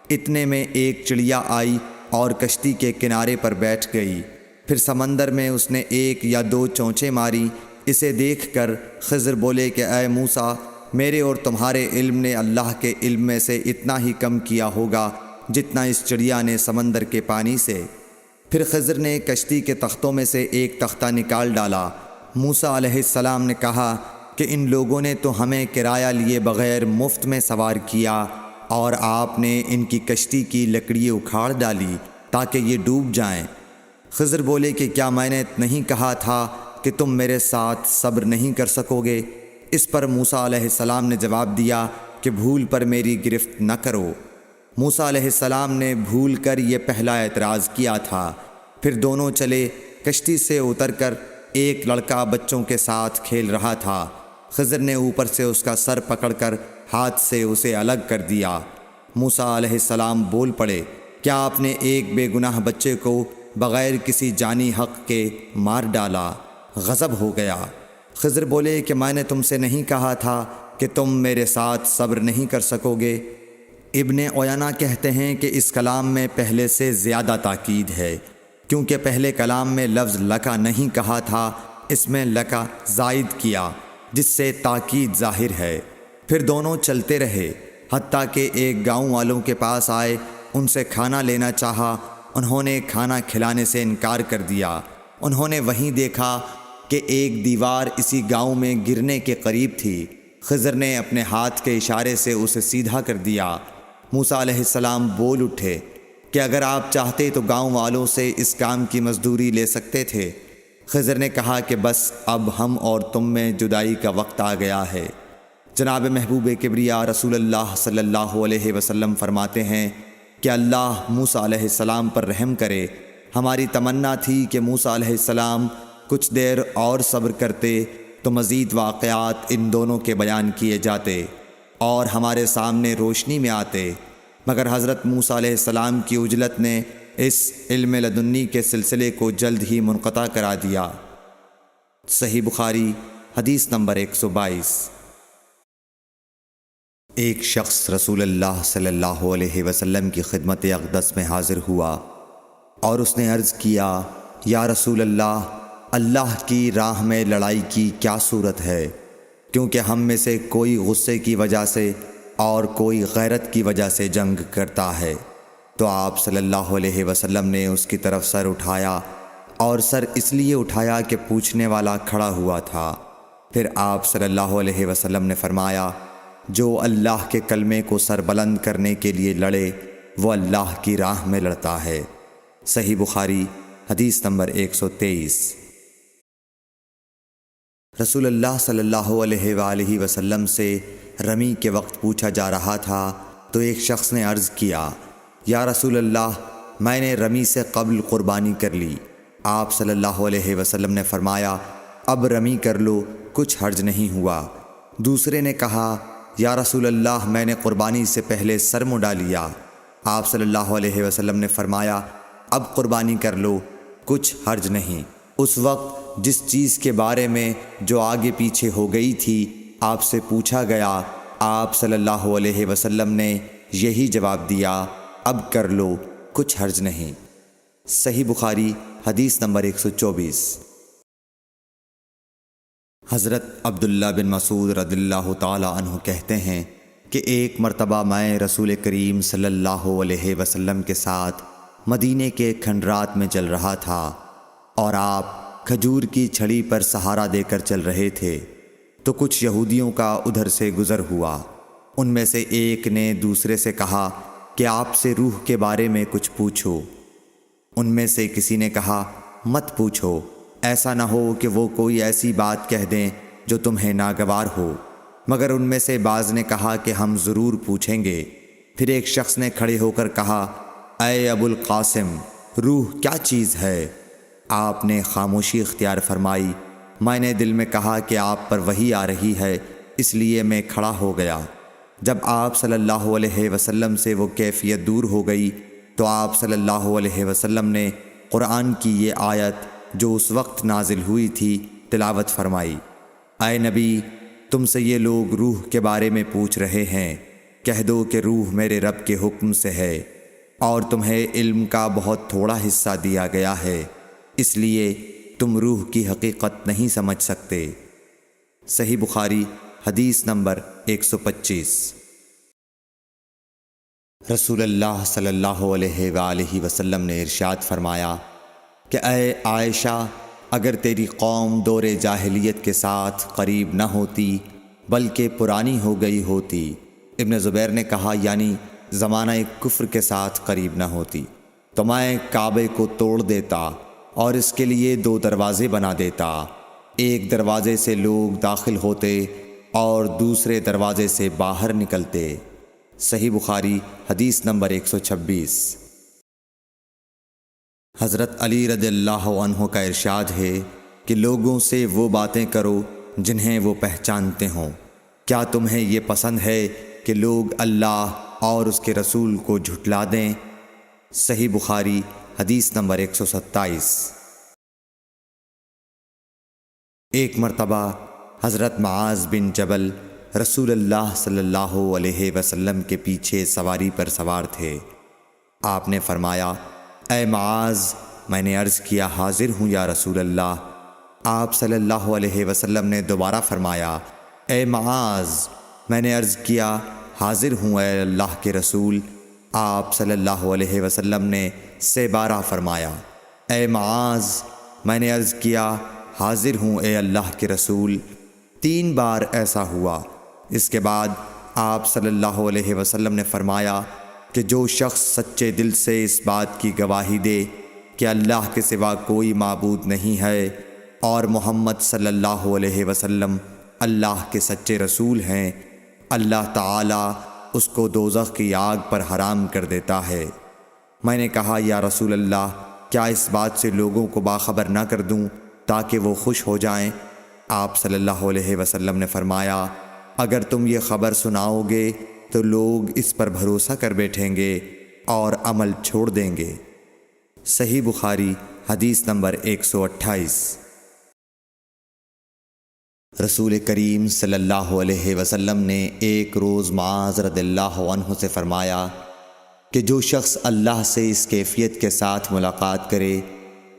اتنے میں ایک چڑیا آئی اور کشتی کے کنارے پر بیٹھ گئی۔ پھر سمندر میں اس نے ایک یا دو چونچیں ماری۔ اسے دیکھ کر خضر بولے کہ اے موسیٰ، میرے اور تمہارے علم نے اللہ کے علم میں سے اتنا ہی کم کیا ہوگا جتنا اس چڑیا نے سمندر کے پانی سے۔ پھر خضر نے کشتی کے تختوں میں سے ایک تختہ نکال ڈالا۔ موسیٰ علیہ السلام نے کہا کہ ان لوگوں نے تو ہمیں کرایہ لیے بغیر مفت میں سوار کیا، اور آپ نے ان کی کشتی کی لکڑی اکھاڑ ڈالی تاکہ یہ ڈوب جائیں۔ خضر بولے کہ کیا میں نے نہیں کہا تھا کہ تم میرے ساتھ صبر نہیں کر سکو گے؟ اس پر موسیٰ علیہ السلام نے جواب دیا کہ بھول پر میری گرفت نہ کرو۔ موسیٰ علیہ السلام نے بھول کر یہ پہلا اعتراض کیا تھا۔ پھر دونوں چلے۔ کشتی سے اتر کر ایک لڑکا بچوں کے ساتھ کھیل رہا تھا۔ خضر نے اوپر سے اس کا سر پکڑ کر ہاتھ سے اسے الگ کر دیا۔ موسیٰ علیہ السلام بول پڑے، کیا آپ نے ایک بے گناہ بچے کو بغیر کسی جانی حق کے مار ڈالا؟ غضب ہو گیا۔ خضر بولے کہ میں نے تم سے نہیں کہا تھا کہ تم میرے ساتھ صبر نہیں کر سکو گے؟ ابن عیینہ کہتے ہیں کہ اس کلام میں پہلے سے زیادہ تاکید ہے، کیونکہ پہلے کلام میں لفظ لکا نہیں کہا تھا، اس میں لکا زائد کیا، جس سے تاکید ظاہر ہے۔ پھر دونوں چلتے رہے، حتیٰ کہ ایک گاؤں والوں کے پاس آئے، ان سے کھانا لینا چاہا۔ انہوں نے کھانا کھلانے سے انکار کر دیا۔ انہوں نے وہیں دیکھا کہ ایک دیوار اسی گاؤں میں گرنے کے قریب تھی۔ خضر نے اپنے ہاتھ کے اشارے سے اسے سیدھا کر دیا۔ موسیٰ علیہ السلام بول اٹھے کہ اگر آپ چاہتے تو گاؤں والوں سے اس کام کی مزدوری لے سکتے تھے۔ خضر نے کہا کہ بس اب ہم اور تم میں جدائی کا وقت آ گیا ہے۔ جناب محبوب کبریا رسول اللہ صلی اللہ علیہ وسلم فرماتے ہیں کہ اللہ موسیٰ علیہ السلام پر رحم کرے۔ ہماری تمنا تھی کہ موسیٰ علیہ السلام کچھ دیر اور صبر کرتے تو مزید واقعات ان دونوں کے بیان کیے جاتے اور ہمارے سامنے روشنی میں آتے، مگر حضرت موسیٰ علیہ السلام کی عجلت نے اس علم لدنی کے سلسلے کو جلد ہی منقطع کرا دیا۔ صحیح بخاری حدیث نمبر 122۔ ایک شخص رسول اللہ صلی اللہ علیہ وسلم کی خدمت اقدس میں حاضر ہوا اور اس نے عرض کیا، یا رسول اللہ، اللہ کی راہ میں لڑائی کی کیا صورت ہے؟ کیونکہ ہم میں سے کوئی غصے کی وجہ سے اور کوئی غیرت کی وجہ سے جنگ کرتا ہے۔ تو آپ صلی اللہ علیہ وسلم نے اس کی طرف سر اٹھایا، اور سر اس لیے اٹھایا کہ پوچھنے والا کھڑا ہوا تھا۔ پھر آپ صلی اللہ علیہ وسلم نے فرمایا، جو اللہ کے کلمے کو سر بلند کرنے کے لیے لڑے وہ اللہ کی راہ میں لڑتا ہے۔ صحیح بخاری حدیث نمبر 123۔ رسول اللہ صلی اللہ علیہ وآلہ وسلم سے رمی کے وقت پوچھا جا رہا تھا تو ایک شخص نے عرض کیا، یا رسول اللہ، میں نے رمی سے قبل قربانی کر لی۔ آپ صلی اللہ علیہ وسلم نے فرمایا، اب رمی کر لو، کچھ حرج نہیں ہوا۔ دوسرے نے کہا، یا رسول اللہ، میں نے قربانی سے پہلے سر منڈا لیا۔ آپ صلی اللہ علیہ وسلم نے فرمایا، اب قربانی کر لو، کچھ حرج نہیں۔ اس وقت جس چیز کے بارے میں جو آگے پیچھے ہو گئی تھی آپ سے پوچھا گیا، آپ صلی اللہ علیہ وسلم نے یہی جواب دیا، اب کر لو، کچھ حرج نہیں۔ صحیح بخاری حدیث نمبر 124۔ حضرت عبداللہ بن مسعود رضی اللہ تعالی عنہ کہتے ہیں کہ ایک مرتبہ میں رسول کریم صلی اللہ علیہ وسلم کے ساتھ مدینے کے کھنڈرات میں چل رہا تھا، اور آپ کھجور کی چھڑی پر سہارا دے کر چل رہے تھے، تو کچھ یہودیوں کا ادھر سے گزر ہوا۔ ان میں سے ایک نے دوسرے سے کہا کہ آپ سے روح کے بارے میں کچھ پوچھو۔ ان میں سے کسی نے کہا، مت پوچھو، ایسا نہ ہو کہ وہ کوئی ایسی بات کہہ دیں جو تمہیں ناگوار ہو۔ مگر ان میں سے بعض نے کہا کہ ہم ضرور پوچھیں گے۔ پھر ایک شخص نے کھڑے ہو کر کہا، اے ابو القاسم، روح کیا چیز ہے؟ آپ نے خاموشی اختیار فرمائی۔ میں نے دل میں کہا کہ آپ پر وحی آ رہی ہے، اس لیے میں کھڑا ہو گیا۔ جب آپ صلی اللہ علیہ وسلم سے وہ کیفیت دور ہو گئی تو آپ صلی اللہ علیہ وسلم نے قرآن کی یہ آیت جو اس وقت نازل ہوئی تھی تلاوت فرمائی، اے نبی، تم سے یہ لوگ روح کے بارے میں پوچھ رہے ہیں، کہہ دو کہ روح میرے رب کے حکم سے ہے، اور تمہیں علم کا بہت تھوڑا حصہ دیا گیا ہے، اس لیے تم روح کی حقیقت نہیں سمجھ سکتے۔ صحیح بخاری حدیث نمبر 125۔ رسول اللہ صلی اللہ علیہ وآلہ وسلم نے ارشاد فرمایا کہ اے عائشہ، اگر تیری قوم دور جاہلیت کے ساتھ قریب نہ ہوتی بلکہ پرانی ہو گئی ہوتی، ابن زبیر نے کہا یعنی زمانہ کفر کے ساتھ قریب نہ ہوتی، تو میں کعبے کو توڑ دیتا اور اس کے لیے 2 دروازے بنا دیتا، ایک دروازے سے لوگ داخل ہوتے اور دوسرے دروازے سے باہر نکلتے۔ صحیح بخاری حدیث نمبر 126۔ حضرت علی رضی اللہ عنہ کا ارشاد ہے کہ لوگوں سے وہ باتیں کرو جنہیں وہ پہچانتے ہوں۔ کیا تمہیں یہ پسند ہے کہ لوگ اللہ اور اس کے رسول کو جھٹلا دیں؟ صحیح بخاری حدیث نمبر 127۔ ایک مرتبہ حضرت معاذ بن جبل رسول اللہ صلی اللہ علیہ وسلم کے پیچھے سواری پر سوار تھے۔ آپ نے فرمایا، اے معاذ، میں نے عرض کیا، حاضر ہوں یا رسول اللہ۔ آپ صلی اللہ علیہ وسلم نے دوبارہ فرمایا، اے معاذ، میں نے عرض کیا، حاضر ہوں اے اللہ کے رسول۔ آپ صلی اللہ علیہ وسلم نے 12 فرمایا، اے معاذ، میں نے عرض کیا، حاضر ہوں اے اللہ کے رسول۔ 3 بار ایسا ہوا۔ اس کے بعد آپ صلی اللہ علیہ وسلم نے فرمایا کہ جو شخص سچے دل سے اس بات کی گواہی دے کہ اللہ کے سوا کوئی معبود نہیں ہے اور محمد صلی اللہ علیہ وسلم اللہ کے سچے رسول ہیں، اللہ تعالیٰ اس کو دوزخ کی آگ پر حرام کر دیتا ہے۔ میں نے کہا، یا رسول اللہ، کیا اس بات سے لوگوں کو باخبر نہ کر دوں تاکہ وہ خوش ہو جائیں؟ آپ صلی اللہ علیہ وسلم نے فرمایا، اگر تم یہ خبر سناؤ گے تو لوگ اس پر بھروسہ کر بیٹھیں گے اور عمل چھوڑ دیں گے۔ صحیح بخاری حدیث نمبر 128۔ رسول کریم صلی اللہ علیہ وسلم نے ایک روز معاذ رضی اللہ عنہ سے فرمایا کہ جو شخص اللہ سے اس کیفیت کے ساتھ ملاقات کرے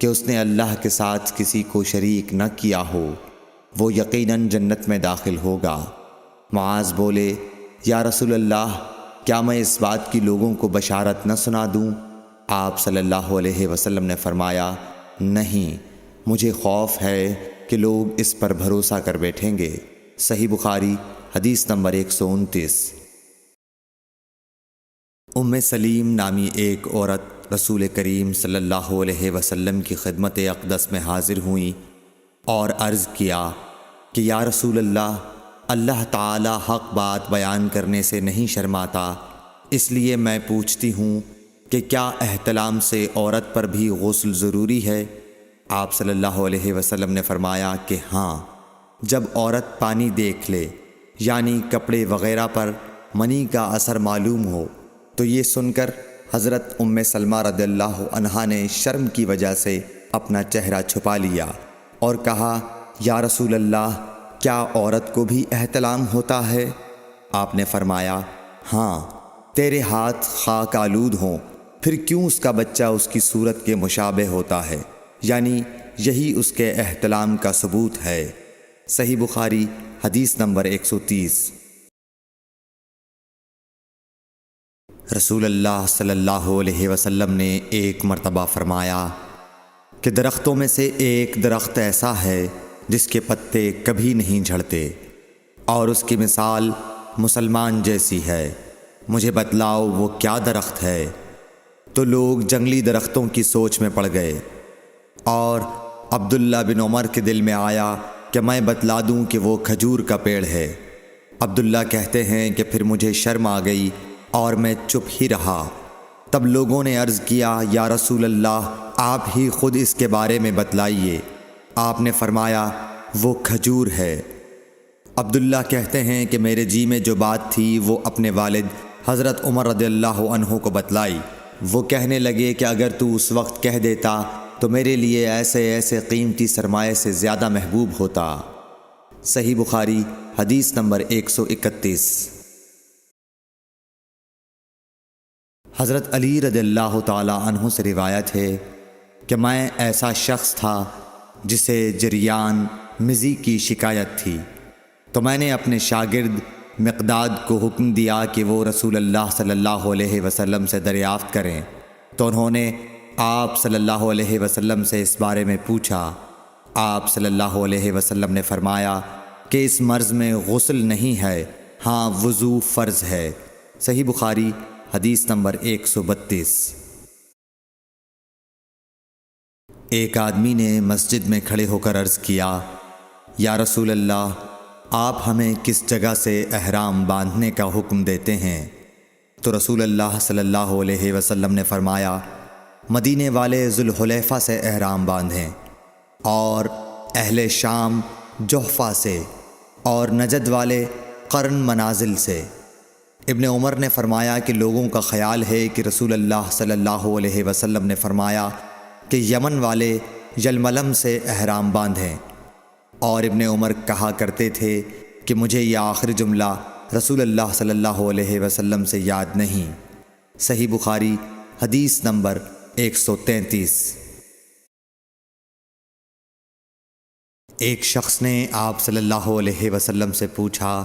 کہ اس نے اللہ کے ساتھ کسی کو شریک نہ کیا ہو، وہ یقیناً جنت میں داخل ہوگا۔ معاذ بولے، یا رسول اللہ، کیا میں اس بات کی لوگوں کو بشارت نہ سنا دوں؟ آپ صلی اللہ علیہ وسلم نے فرمایا، نہیں، مجھے خوف ہے کہ لوگ اس پر بھروسہ کر بیٹھیں گے۔ صحیح بخاری حدیث نمبر 129۔ ام سلیم نامی ایک عورت رسول کریم صلی اللہ علیہ وسلم کی خدمت اقدس میں حاضر ہوئیں اور عرض کیا کہ یا رسول اللہ، اللہ تعالی حق بات بیان کرنے سے نہیں شرماتا، اس لیے میں پوچھتی ہوں کہ کیا احتلام سے عورت پر بھی غسل ضروری ہے؟ آپ صلی اللہ علیہ وسلم نے فرمایا کہ ہاں، جب عورت پانی دیکھ لے، یعنی کپڑے وغیرہ پر منی کا اثر معلوم ہو۔ تو یہ سن کر حضرت ام سلمہ رضی اللہ عنہا نے شرم کی وجہ سے اپنا چہرہ چھپا لیا اور کہا، یا رسول اللہ، کیا عورت کو بھی احتلام ہوتا ہے؟ آپ نے فرمایا، ہاں، تیرے ہاتھ خاک آلود ہوں، پھر کیوں اس کا بچہ اس کی صورت کے مشابہ ہوتا ہے؟ یعنی یہی اس کے احتلام کا ثبوت ہے۔ صحیح بخاری حدیث نمبر 130۔ رسول اللہ صلی اللہ علیہ وسلم نے ایک مرتبہ فرمایا کہ درختوں میں سے ایک درخت ایسا ہے جس کے پتے کبھی نہیں جھڑتے، اور اس کی مثال مسلمان جیسی ہے، مجھے بتلاؤ وہ کیا درخت ہے؟ تو لوگ جنگلی درختوں کی سوچ میں پڑ گئے، اور عبداللہ بن عمر کے دل میں آیا کہ میں بتلا دوں کہ وہ کھجور کا پیڑ ہے۔ عبداللہ کہتے ہیں کہ پھر مجھے شرم آ گئی اور میں چپ ہی رہا۔ تب لوگوں نے عرض کیا، یا رسول اللہ، آپ ہی خود اس کے بارے میں بتلائیے۔ آپ نے فرمایا، وہ کھجور ہے۔ عبداللہ کہتے ہیں کہ میرے جی میں جو بات تھی وہ اپنے والد حضرت عمر رضی اللہ عنہ کو بتلائی۔ وہ کہنے لگے کہ اگر تو اس وقت کہہ دیتا تو میرے لیے ایسے ایسے قیمتی سرمایے سے زیادہ محبوب ہوتا۔ صحیح بخاری حدیث نمبر 131۔ حضرت علی رضی اللہ تعالی عنہ سے روایت ہے کہ میں ایسا شخص تھا جسے جریان مزی کی شکایت تھی، تو میں نے اپنے شاگرد مقداد کو حکم دیا کہ وہ رسول اللہ صلی اللہ علیہ وسلم سے دریافت کریں، تو انہوں نے آپ صلی اللہ علیہ وسلم سے اس بارے میں پوچھا۔ آپ صلی اللہ علیہ وسلم نے فرمایا کہ اس مرض میں غسل نہیں ہے، ہاں وضو فرض ہے۔ صحیح بخاری حدیث نمبر 132۔ ایک آدمی نے مسجد میں کھڑے ہو کر عرض کیا، یا رسول اللہ، آپ ہمیں کس جگہ سے احرام باندھنے کا حکم دیتے ہیں؟ تو رسول اللہ صلی اللہ علیہ وسلم نے فرمایا، مدینے والے ذوالحلیفہ سے احرام باندھیں، اور اہل شام جحفہ سے، اور نجد والے قرن منازل سے۔ ابن عمر نے فرمایا کہ لوگوں کا خیال ہے کہ رسول اللہ صلی اللہ علیہ وسلم نے فرمایا کہ یمن والے یلملم سے احرام باندھیں، اور ابن عمر کہا کرتے تھے کہ مجھے یہ آخری جملہ رسول اللہ صلی اللہ علیہ وسلم سے یاد نہیں۔ صحیح بخاری حدیث نمبر 133۔ ایک شخص نے آپ صلی اللہ علیہ وسلم سے پوچھا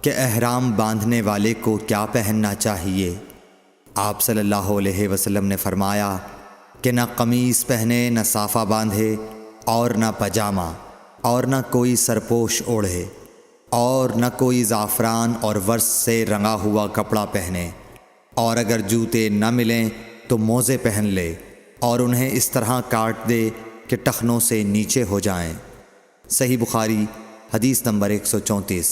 کہ احرام باندھنے والے کو کیا پہننا چاہیے؟ آپ صلی اللہ علیہ وسلم نے فرمایا کہ نہ قمیص پہنے، نہ صافہ باندھے، اور نہ پاجامہ، اور نہ کوئی سرپوش اوڑھے، اور نہ کوئی زعفران اور ورس سے رنگا ہوا کپڑا پہنے، اور اگر جوتے نہ ملیں تو موزے پہن لے، اور انہیں اس طرح کاٹ دے کہ ٹخنوں سے نیچے ہو جائیں۔ صحیح بخاری حدیث نمبر 134۔